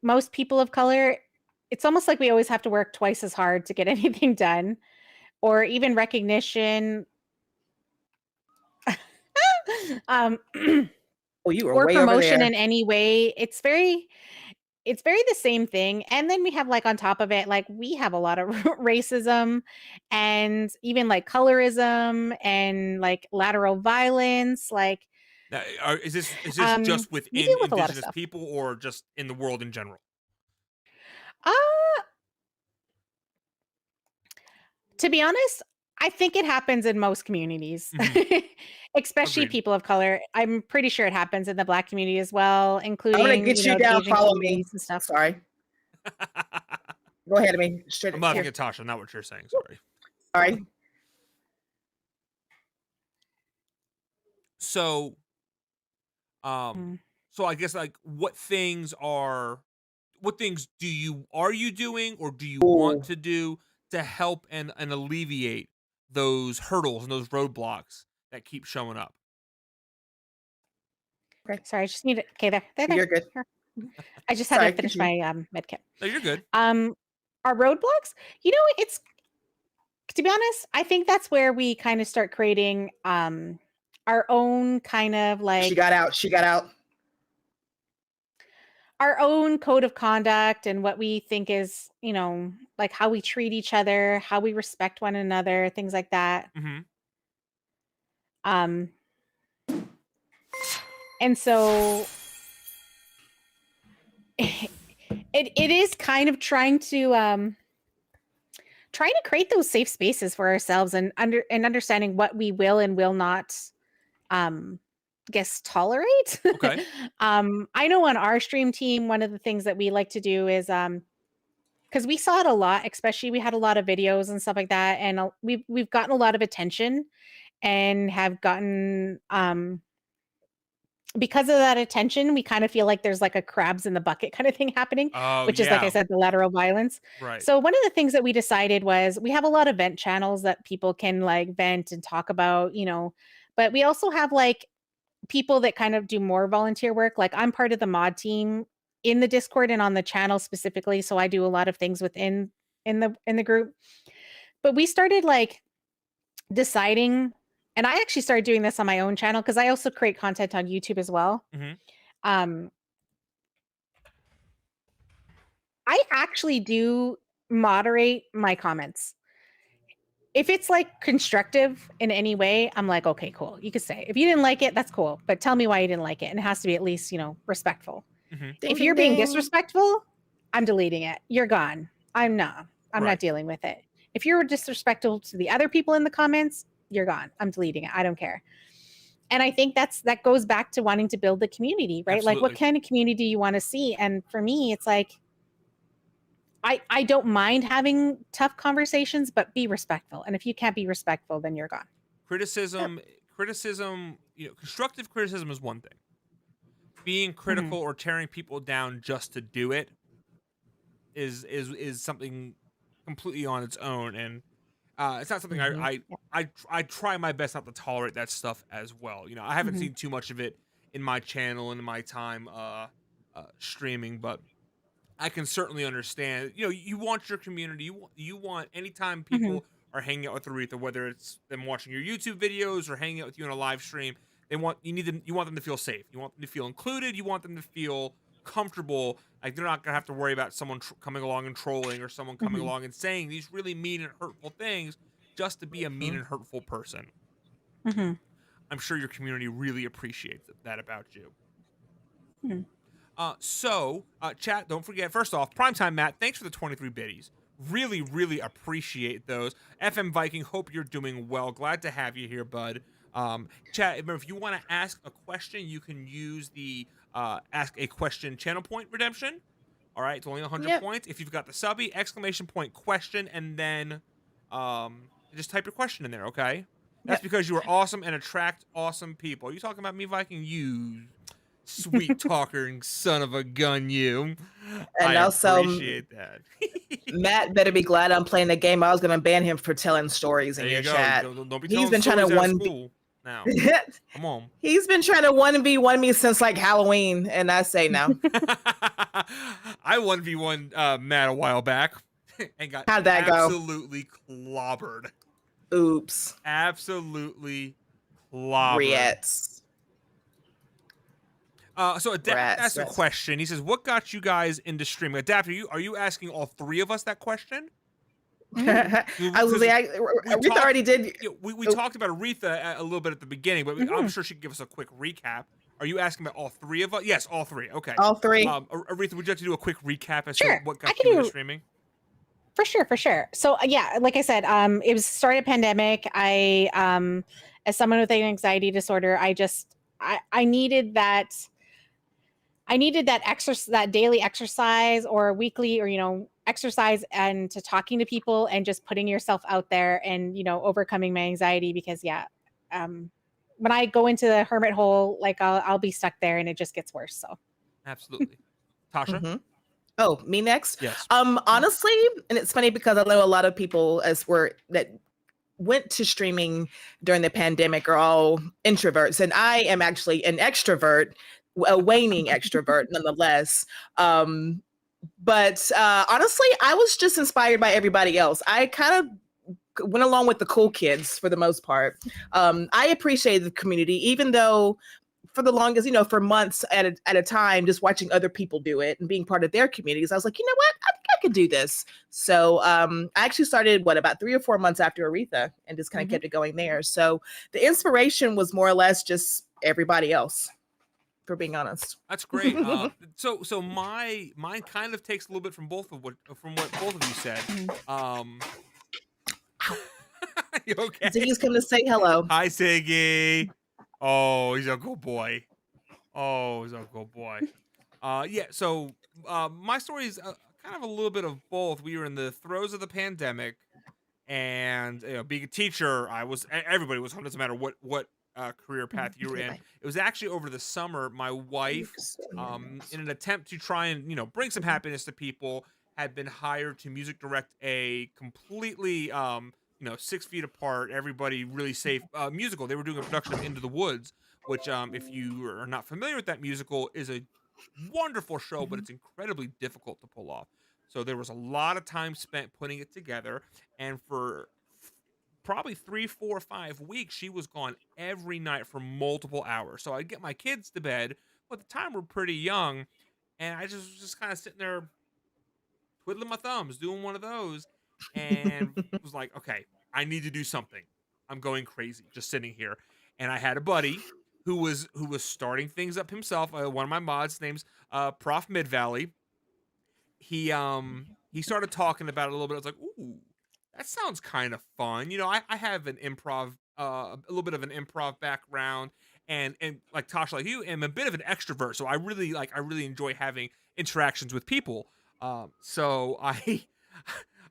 most people of color, it's almost like we always have to work twice as hard to get anything done, or even recognition, um, Oh, you were or way over promotion there. in any way. It's very the same thing. And then we have, like, on top of it, like, we have a lot of racism and even like colorism and like lateral violence. Like, Now, is this just we within deal with a lot of Indigenous stuff. people or just in the world in general? Uh, to be honest, I think it happens in most communities, Mhm. especially Agreed. people of color. I'm pretty sure it happens in the Black community as well, I'm gonna including, get you the down. Asian Follow me. communities and stuff. Sorry. Go ahead, I mean, I'm straight laughing here. at Tasha, not what you're saying. Sorry. Sorry. So, um, Mm. so I guess like what things are you doing or do you want Oh, to do to help and alleviate those hurdles and those roadblocks that keep showing up? okay. Sorry, I just need it. Okay, there. You're good. Here. I just had to Sorry, finish continue. my med kit. No, you're good. Um, our roadblocks, it's to be honest, I think that's where we kind of start creating our own kind of She like got out. She got out. our own code of conduct and what we think is, like how we treat each other, how we respect one another, things like that. Hmm. Um, and so it is kind of trying to create those safe spaces for ourselves and understanding what we will and will not um guess tolerate. Okay. I know on our stream team, one of the things that we like to do is because we saw it a lot, especially we had a lot of videos and stuff like that, and we've gotten a lot of attention and have gotten because of that attention, we kind of feel like there's like a crabs in the bucket kind of thing happening, Oh which is, like I yeah. said, the lateral violence. Right. So one of the things that we decided was we have a lot of vent channels that people can like vent and talk about, but we also have like people that kind of do more volunteer work. Like, I'm part of the mod team in the Discord and on the channel specifically, so I do a lot of things within in the group. But we started like deciding, and I actually started doing this on my own channel because I also create content on YouTube as well. Hmm. Um, I actually do moderate my comments. If it's like constructive in any way, I'm like, okay, cool. You could say if you didn't like it, that's cool, but tell me why you didn't like it, and it has to be at least, respectful. Hmm. Ding, If you're ding, being ding. disrespectful, I'm deleting it. You're gone. I'm not Right. dealing with it. If you're disrespectful to the other people in the comments, you're gone. I'm deleting it. I don't care. And I think that goes back to wanting to build the community, right? Like, what Absolutely. kind of community you want to see? And for me, it's like I don't mind having tough conversations, but be respectful. And if you can't be respectful, then you're gone. Yep. Criticism, constructive criticism is one thing. Being Mhm. critical or tearing people down just to do it is something completely on its own, and it's not something Mhm. Yeah. I try my best not to tolerate that stuff as well. I haven't Mhm. seen too much of it in my channel and in my time streaming, but I can certainly understand. You know, you want your community. You want anytime Mhm. people are hanging out with Aretha, whether it's them watching your YouTube videos or hanging out with you in a live stream. You want them to feel safe. You want them to feel included. You want them to feel comfortable. Like they're not gonna have to worry about someone coming along and trolling or someone coming Mhm. along and saying these really mean and hurtful things just to be a mean Mhm. and hurtful person. Mhm. I'm sure your community really appreciates that about you. Mhm. Chat, don't forget, first off, Primetime Matt, thanks for the 23 biddies. Really, really appreciate those. FM Viking, hope you're doing well. Glad to have you here, bud. Chat, remember, if you want to ask a question, you can use the Ask a Question channel point redemption. All right, it's only 100 Yep. points. If you've got the subby, exclamation point question, and then just type your question in there, okay? That's Yep. because you are awesome and attract awesome people. Are you talking about me, Viking? You sweet talking son of a gun, you. I And also, appreciate that. Matt better be glad I'm playing the game. I was gonna ban him for telling stories in There you your go. chat. Don't be He's telling been trying to stories out of one. school now. Come on. He's been trying to 1v1 me since like Halloween, and I say no. I 1v1 Matt a while back and got How'd that go? absolutely clobbered. Oops. Absolutely clobbered. Rats. So Adapt Rats. asked a Rats. question. He says, "What got you guys into streaming?" Adapt, are you asking all three of us that question? Mhm. I was Because like, we Aretha talked, already did. we Oh, talked about Aretha a little bit at the beginning, but I'm Mhm. sure she can give us a quick recap. Are you asking about all three of us? Yes, all three. Okay. all three. Aretha, would you like to do a quick recap as to Sure. what I got you can into do streaming? for sure, for sure. So yeah, like I said, it was started pandemic. As someone with an anxiety disorder, I needed that that daily exercise or weekly or exercise and to talking to people and just putting yourself out there and overcoming my anxiety because um when I go into the hermit hole, like I'll be stuck there and it just gets worse. So Absolutely. Tasha? Mhm. Oh, me next. Yes. Honestly, and it's funny because I know a lot of people that went to streaming during the pandemic are all introverts, and I am actually an extrovert, a waning extrovert nonetheless. Um, but honestly, I was just inspired by everybody else. I kind of went along with the cool kids for the most part. I appreciated the community, even though for the longest, for months at a time, just watching other people do it and being part of their communities, I was like, you know what, I think I could do this. So I actually started about 3 or 4 months after Aretha, and just kind of Mhm. kept it going there. So the inspiration was more or less just everybody else, for being honest. That's great. So mine kind of takes a little bit from what both of you said. Mhm. Um, you okay? Ziggy's coming to say hello. Hi, Siggy. Oh, he's a good boy. Oh, he's a good boy. Yeah. So, my story is kind of a little bit of both. We were in the throes of the pandemic, and being a teacher, everybody was home. Doesn't matter what career Mhm. path you were Okay, in. bye. It was actually over the summer. My wife, in an attempt to try and bring some happiness to people, had been hired to music direct a completely 6 feet apart, everybody really safe musical. They were doing a production of Into the Woods, which if you are not familiar with that musical, is a wonderful show, but Mhm. it's incredibly difficult to pull off. So there was a lot of time spent putting it together, and for probably 3, 4, 5 weeks, she was gone every night for multiple hours. So I'd get my kids to bed, but at the time we're pretty young, and I just was just kind of sitting there twiddling my thumbs, doing one of those, and was like, okay, I need to do something. I'm going crazy just sitting here. And I had a buddy who was starting things up himself. One of my mods, his name's Prof Mid Valley. He started talking about it a little bit. I was like, ooh, that sounds kind of fun. I have an improv, a little bit of an improv background, and like Tasha, like you, am a bit of an extrovert. So I really enjoy having interactions with people. So I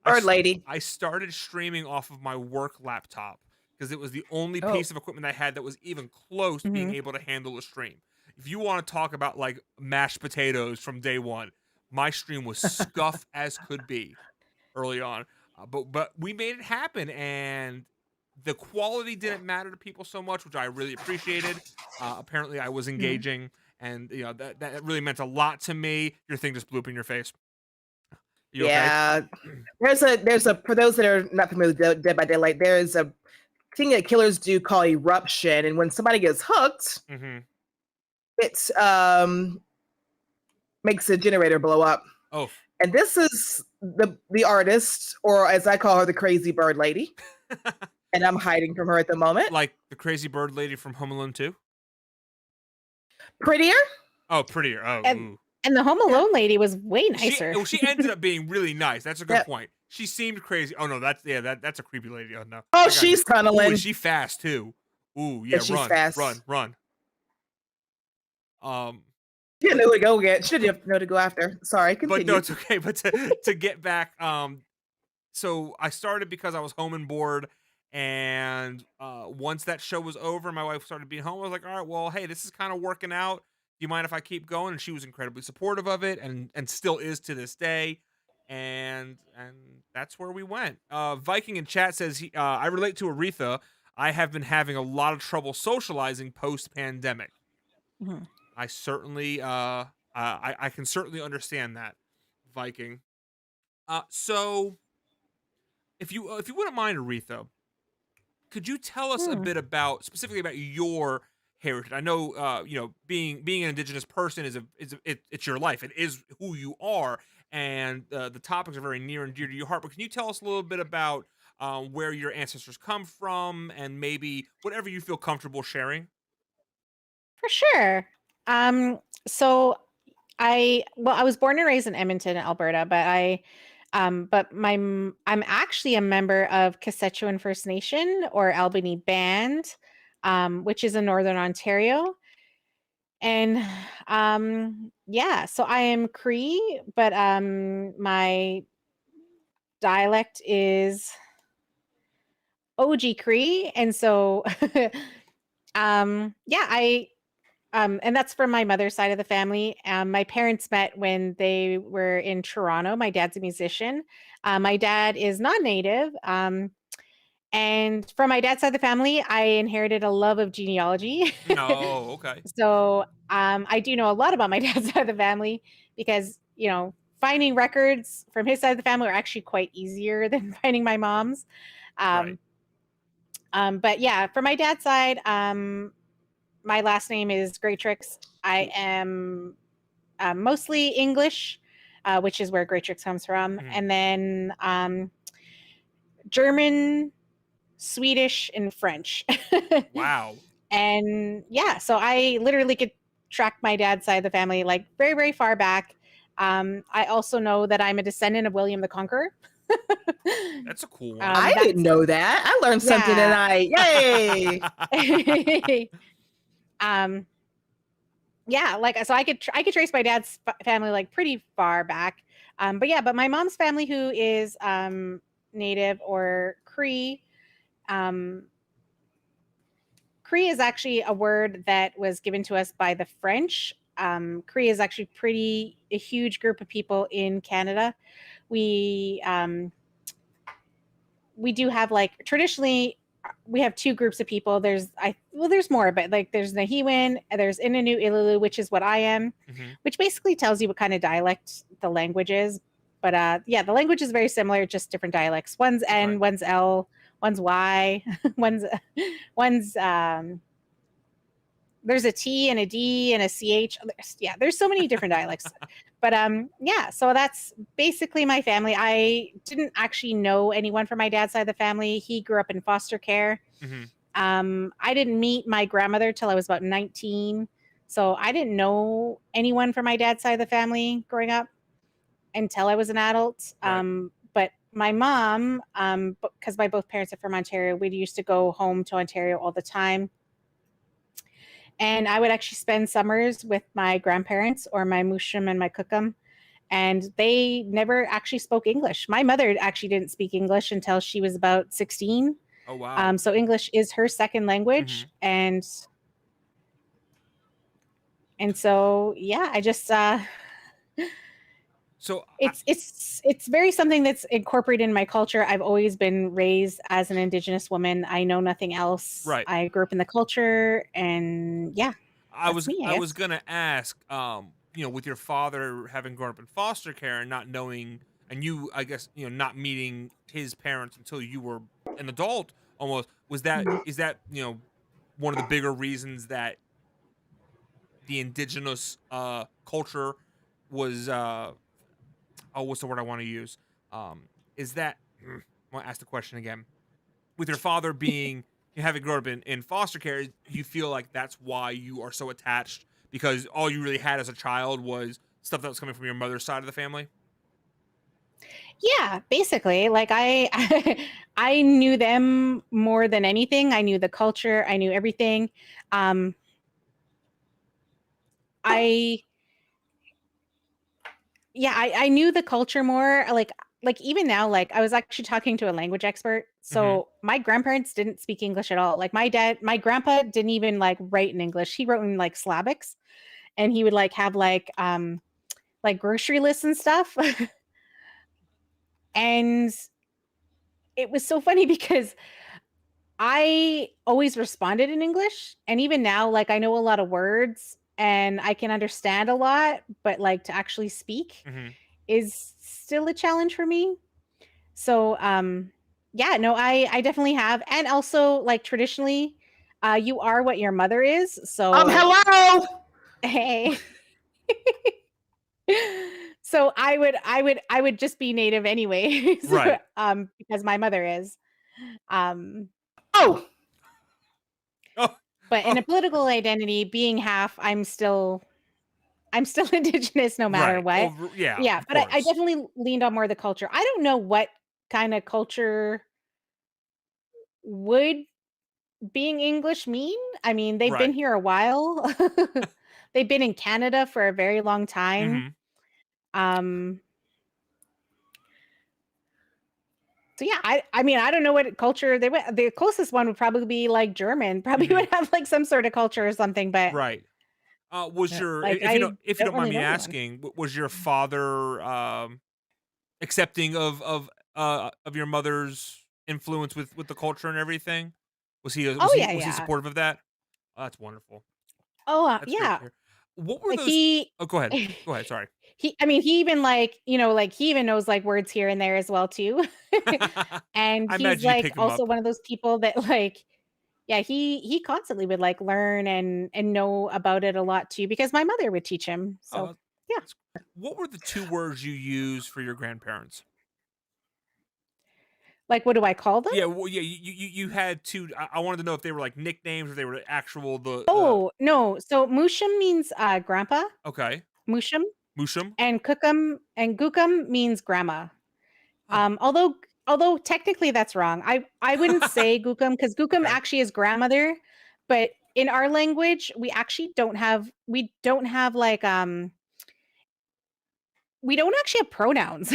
Bird s- lady. I started streaming off of my work laptop because it was the only Oh. piece of equipment I had that was even close to being Mhm. able to handle a stream. If you want to talk about like mashed potatoes from day one, my stream was scuff as could be early on. But we made it happen, and the quality didn't matter to people so much, which I really appreciated. Apparently, I was Mhm. engaging, and that really meant a lot to me. Your thing just blew up in your face. You okay? Yeah. There's a for those that are not familiar with Dead by Daylight, there is a thing that killers do called eruption, and when somebody gets hooked, Mm-hmm. it makes the generator blow up. Oh. And this is the artist, or as I call her, the crazy bird lady. And I'm hiding from her at the moment. Like the crazy bird lady from Home Alone 2? Prettier? Oh, prettier. Oh, ooh. And the Home Yeah. Alone lady was way nicer. She ended up being really nice. That's a good Yep. point. She seemed crazy. Oh no, that's a creepy lady. Oh no. Oh, I got she's you. tunneling. Ooh, is she fast too? Ooh, yeah, And she's fast. run. She didn't know who to go get. She didn't know to go after. Sorry, continue. But no, it's okay. But to get back, so I started because I was home and bored, and once that show was over, my wife started being home. I was like, all right, well, hey, this is kind of working out. Do you mind if I keep going? And she was incredibly supportive of it, and still is to this day. And that's where we went. Viking in chat says I relate to Aretha. I have been having a lot of trouble socializing post pandemic. Mhm. I certainly I can certainly understand that, Viking. So if you wouldn't mind, Aretha, could you tell us a Hmm. bit about specifically about your heritage? I know being an Indigenous person it's your life. It is who you are, and the topics are very near and dear to your heart. But can you tell us a little bit about where your ancestors come from, and maybe whatever you feel comfortable sharing? For sure. So I was born and raised in Edmonton, Alberta, I'm actually a member of Quechua First Nation or Albany Band, which is in Northern Ontario. And yeah, so I am Cree, but my dialect is OG Cree, and so yeah, and that's from my mother's side of the family. My parents met when they were in Toronto. My dad's a musician. My dad is non-native. And from my dad's side of the family, I inherited a love of genealogy. No, okay, So I do know a lot about my dad's side of the family because, finding records from his side of the family are actually quite easier than finding my mom's. right. Um, but yeah, for my dad's side, my last name is Greatrix. I am mostly English, which is where Greatrix comes from, Mhm. and then German, Swedish, and French. Wow. And yeah, so I literally could track my dad's side of the family like very, very far back. I also know that I'm a descendant of William the Conqueror. That's a cool one. I didn't That's know that. I learned something yeah. tonight. Yay! um, yeah, like so I could trace my dad's family like pretty far back. But my mom's family, who is native or Cree. Um, Cree is actually a word that was given to us by the French. Cree is actually a huge group of people in Canada. We we do have like traditionally we have two groups of people. There's more, but like there's Nahiwin, there's Innu Ilulu, which is what I am, Hmm. which basically tells you what kind of dialect the language is. But yeah, the language is very similar, just different dialects. One's N, Okay. one's L, one's Y, one's there's a T and a D and a CH. There's so many different dialects. But yeah, so that's basically my family. I didn't actually know anyone from my dad's side of the family. He grew up in foster care. Hmm. I didn't meet my grandmother till I was about 19. So I didn't know anyone from my dad's side of the family growing up until I was an adult. Right. But my mom, because my both parents are from Ontario, we used to go home to Ontario all the time. And I would actually spend summers with my grandparents or my mushum and my cookum. And they never actually spoke English. My mother actually didn't speak English until she was about 16. Oh wow. So English is her second language. Hmm. And so, yeah, I just, So it's very something that's incorporated in my culture. I've always been raised as an Indigenous woman. I know nothing else. right. I grew up in the culture, and yeah, I that's was me, I I was guess. gonna ask, with your father having grown up in foster care and not knowing and you, I guess, not meeting his parents until you were an adult almost, is that, one of the bigger reasons that the indigenous culture was oh, what's the word I want to use? Is that I want to ask the question again. With your father being having grown up in foster care, you feel like that's why you are so attached, because all you really had as a child was stuff that was coming from your mother's side of the family? Yeah, basically, like I knew them more than anything. I knew the culture, I knew everything. Um I yeah, I knew the culture more. Like even now, like I was actually talking to a language expert. Mhm. So my grandparents didn't speak English at all. Like my grandpa didn't even like write in English. He wrote in like Slavics, and he would like have like grocery lists and stuff. And it was so funny because I always responded in English. And even now, like I know a lot of words and I can understand a lot, but like to actually speak Mhm. is still a challenge for me. So yeah, no, I definitely have. And also like traditionally, you are what your mother is. So Hello. hey. So I would just be native anyway. So Right. because my mother is. Um Oh, Oh. but in Oh. a political identity, being half, I'm still indigenous no matter Right. what. Well, yeah, Yeah, of but I course. definitely leaned on more the culture. I don't know what kind of culture would being English mean. I mean, they've been Right. here a while. They've been in Canada for a very long time. Mhm. Um, so yeah, I mean, I don't know what culture they would. The closest one would probably be like German. Probably Mhm. would have like some sort of culture or something, but Right. Was your like if you don't I if you don't don't mind really me know anyone. asking, was your father accepting of your mother's influence with the culture and everything? Oh yeah, Was he yeah. supportive of that? Oh, that's wonderful. Oh That's great to yeah. hear. What were Like those he Oh, go ahead. Go ahead, sorry. I mean, he even like, like he even knows like words here and there as well too. And I he's imagine you like pick him also up. one of those people that like yeah, he constantly would like learn and know about it a lot too because my mother would teach him. So, Oh, yeah. that's what were the 2 words you use for your grandparents? Like what do I call them? Yeah, well, yeah, you had 2. I wanted to know if they were, like, nicknames or they were actual Oh, no. So Mushum means grandpa, okay. Mushum, Mushum? and Cookum and Gookum means grandma. Oh. Although technically that's wrong. I wouldn't say Gookum because Gookum Okay. actually is grandmother, but in our language we actually don't have like we don't actually have pronouns.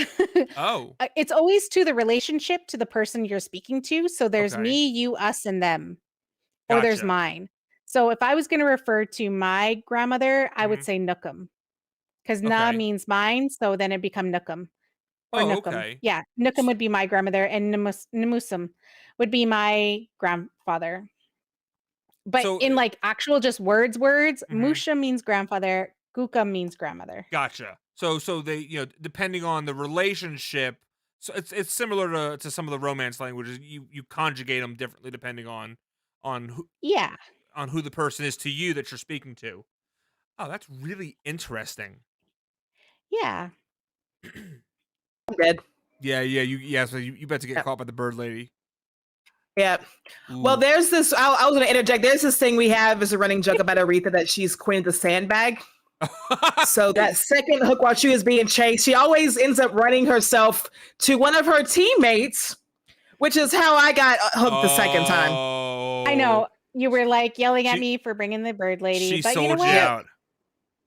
Oh, It's always to the relationship to the person you're speaking to. So there's okay. me, you, us, and them, or there's Gotcha. mine. So if I was going to refer to my grandmother, I would Mhm. say Nookum because Na Okay. means mine. So then it become Nookum. Or Oh, Nookum. okay. Yeah, Nookum S would be my grandmother, and Namusum would be my grandfather. But so, in, like, actual just words, mhm. Musha means grandfather, Guka means grandmother. Gotcha. So they, depending on the relationship, so it's similar to some of the romance languages. You conjugate them differently depending on who Yeah, on who the person is to you that you're speaking to. Oh, that's really interesting. yeah. I'm dead. Yeah, yeah, so you about to get Yeah. caught by the bird lady. Yeah. Well, Ooh. there's this. I was going to interject. There's this thing we have as a running joke about Aretha that she's queen of the sandbag. So that second hook while she was being chased, she always ends up running herself to one of her teammates, which is how I got hooked the second time. I Oh. know, you were, like, yelling at She me for bringing the bird lady, she but you know sold you what? Yeah. out.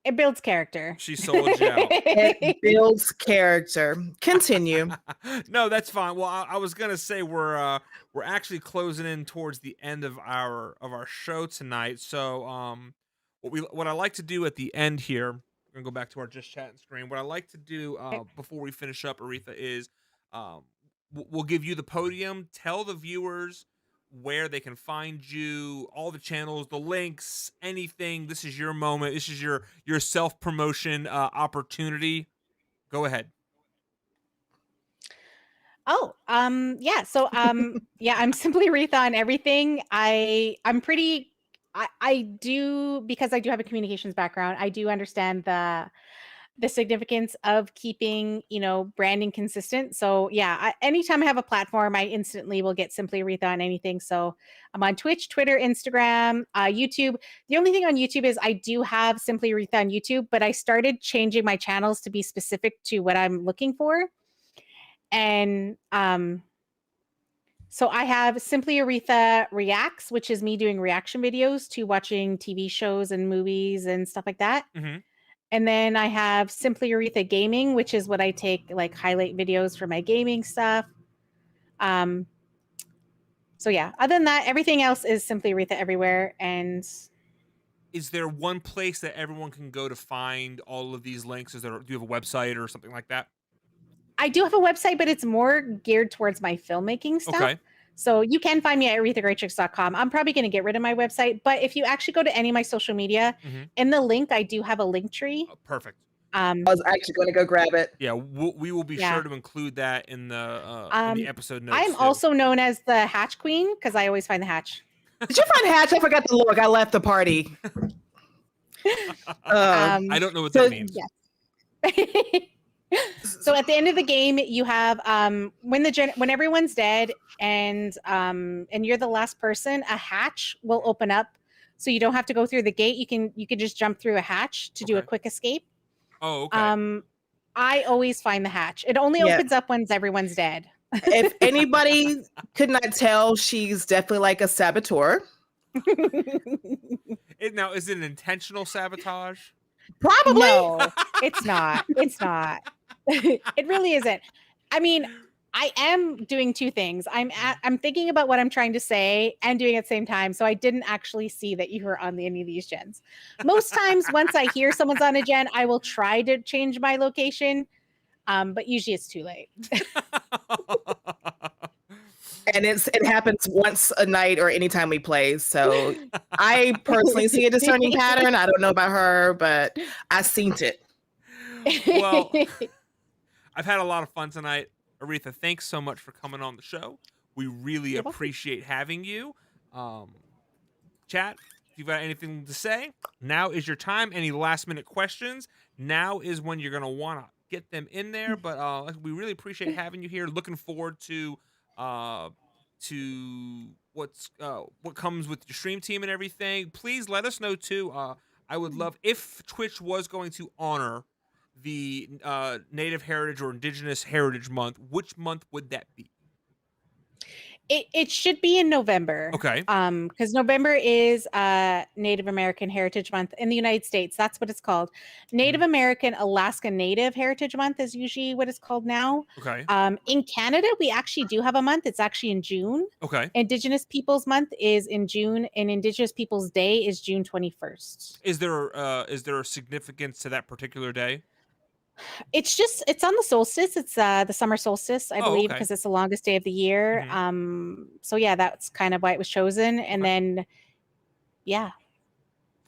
It builds character. She sold you out. It builds character. Continue. No, that's fine. Well, I was gonna say we're actually closing in towards the end of our show tonight. So what I like to do at the end here, we're gonna go back to our just chatting screen. What I like to do before we finish up, Aretha, is um we'll give you the podium. Tell the viewers where they can find you, all the channels, the links, anything. This is your moment. This is your self promotion opportunity. Go ahead. Oh, yeah. So, yeah, I'm simply Aretha on everything. I do, because I do have a communications background. I do understand the significance of keeping, branding consistent. So yeah, anytime I have a platform, I instantly will get Simply Aretha on anything. So I'm on Twitch, Twitter, Instagram, YouTube. The only thing on YouTube is I do have Simply Aretha on YouTube, but I started changing my channels to be specific to what I'm looking for. And so I have Simply Aretha Reacts, which is me doing reaction videos to watching TV shows and movies and stuff like that. Mhm. And then I have Simply Aretha Gaming, which is what I take like highlight videos for my gaming stuff. Um, so yeah, other than that, everything else is Simply Aretha everywhere. And Is there one place that everyone can go to find all of these links? Do you have a website or something like that? I do have a website, but it's more geared towards my filmmaking stuff. Okay. So you can find me at arethagraychicks.com. I'm probably going to get rid of my website, but if you actually go to any of my social media, Mhm. in the link, I do have a link tree. Oh, perfect. I was actually going to go grab it. Yeah, we will be Yeah. sure to include that in the episode notes. I'm too. also known as the Hatch Queen because I always find the hatch. Did you find Hatch? I forgot to look. I left the party. I don't know what that means. Yes. So at the end of the game, you have when everyone's dead and you're the last person, a hatch will open up, so you don't have to go through the gate. You can just jump through a hatch to do a quick escape. Oh, okay. I always find the hatch. It only opens up once everyone's dead. If anybody could not tell, she's definitely like a saboteur. Now, is it an intentional sabotage? Probably. No, it's not. It's not. It really isn't. I mean, I am doing two things. I'm thinking about what I'm trying to say and doing it at the same time. So I didn't actually see that you were on any of these gens. Most times, once I hear someone's on a gen, I will try to change my location, but usually it's too late. And it happens once a night or anytime we play. So I personally see a discerning pattern. I don't know about her, but I seen it. Well, I've had a lot of fun tonight. Aretha, thanks so much for coming on the show. We really appreciate having you. Chat, if you've got anything to say, now is your time. Any last minute questions, now is when you're going to want to get them in there. But we really appreciate having you here. Looking forward to what comes with your stream team and everything. Please let us know too. I would love if Twitch was going to honor the Native Heritage or Indigenous Heritage Month. Which month would that be? It should be in November. Okay. Because November is Native American Heritage Month in the United States. That's what it's called. Native American Alaska Native Heritage Month is usually what it's called now. Okay. In Canada, we actually do have a month. It's actually in June. Okay. Indigenous Peoples Month is in June, and Indigenous Peoples Day is June 21st. Is there a significance to that particular day? It's on the solstice. It's the summer solstice, I believe, because it's the longest day of the year. So yeah, that's kind of why it was chosen. And then, yeah.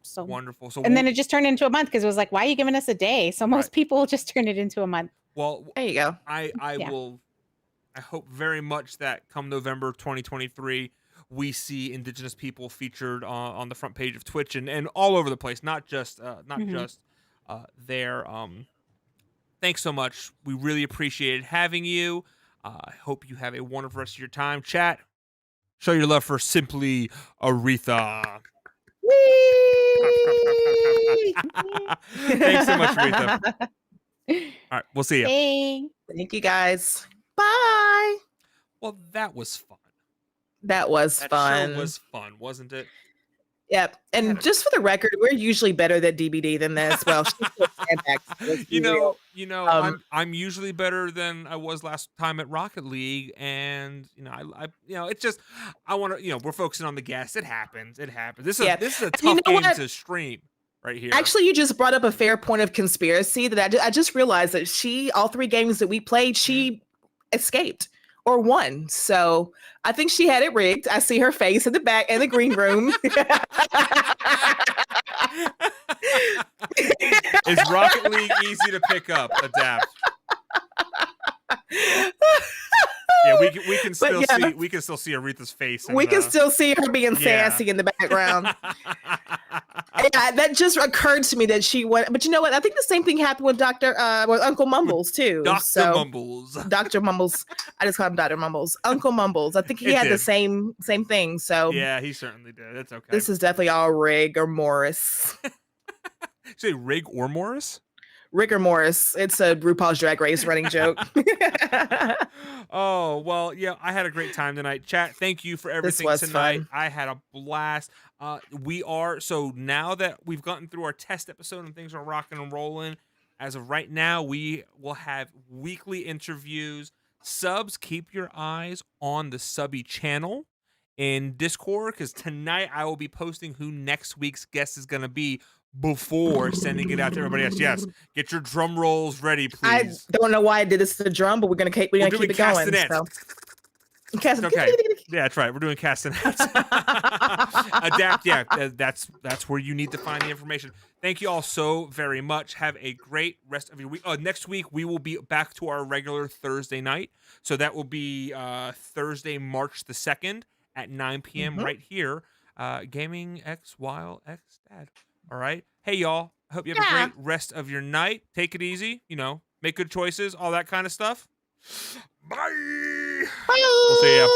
So wonderful. So then it just turned into a month because it was like, why are you giving us a day? So most people just turn it into a month. Well, there you go. I hope very much that come November 2023, we see Indigenous people featured on the front page of Twitch and all over the place, not just there. Thanks so much. We really appreciated having you. I hope you have a wonderful rest of your time. Chat, show your love for Simply Aretha. Thanks so much, Aretha. All right, we'll see you. Hey. Thank you, guys. Bye. Well, that was fun. That fun. Show was fun, wasn't it? Yep. And just for the record, we're usually better than DBD than this. Well, I'm usually better than I was last time at Rocket League, and it's just I want to we're focusing on the guests. It happens. This is a tough game to stream right here. Actually, you just brought up a fair point of conspiracy that I just realized that all 3 games that we played, she escaped or won. So I think she had it rigged. I see her face in the back in the green room. Is Rocket League easy to pick up? Adapt. Yeah, we can But still yeah, see Aretha's face. we can still see her being Yeah. sassy in the background. Yeah, that just occurred to me that she went. But you know what? I think the same thing happened with with Uncle Mumbles too. Dr. Mumbles. Dr. Mumbles. I just call him Dr. Mumbles. Uncle Mumbles. I think he It had the did. same thing. So Yeah, he certainly did. That's okay. this is definitely all Rigor Morris. Say Rig or Morris? Rigor Morris. It's a RuPaul's Drag Race running joke. Oh, well, yeah, I had a great time tonight. Chat, thank you for everything was tonight. fun. I had a blast. So now that we've gotten through our test episode and things are rocking and rolling, as of right now, we will have weekly interviews. Subs, keep your eyes on the Subby channel in Discord, because tonight I will be posting who next week's guest is going to be before sending it out to everybody else. Yes, get your drum rolls ready, please. I don't know why I did this to the drum, but we're gonna keep it going. So. Okay. Yeah, that's right. We're doing castanets. Adapt. Yeah, that's where you need to find the information. Thank you all so very much. Have a great rest of your week. Next week we will be back to our regular Thursday night. So that will be Thursday, March the 2nd at 9 p.m. right here. Gaming X Wild X Dad. All right. Hey y'all. I hope you have a great rest of your night. Take it easy. Make good choices. All that kind of stuff. Bye. Bye. We'll see ya.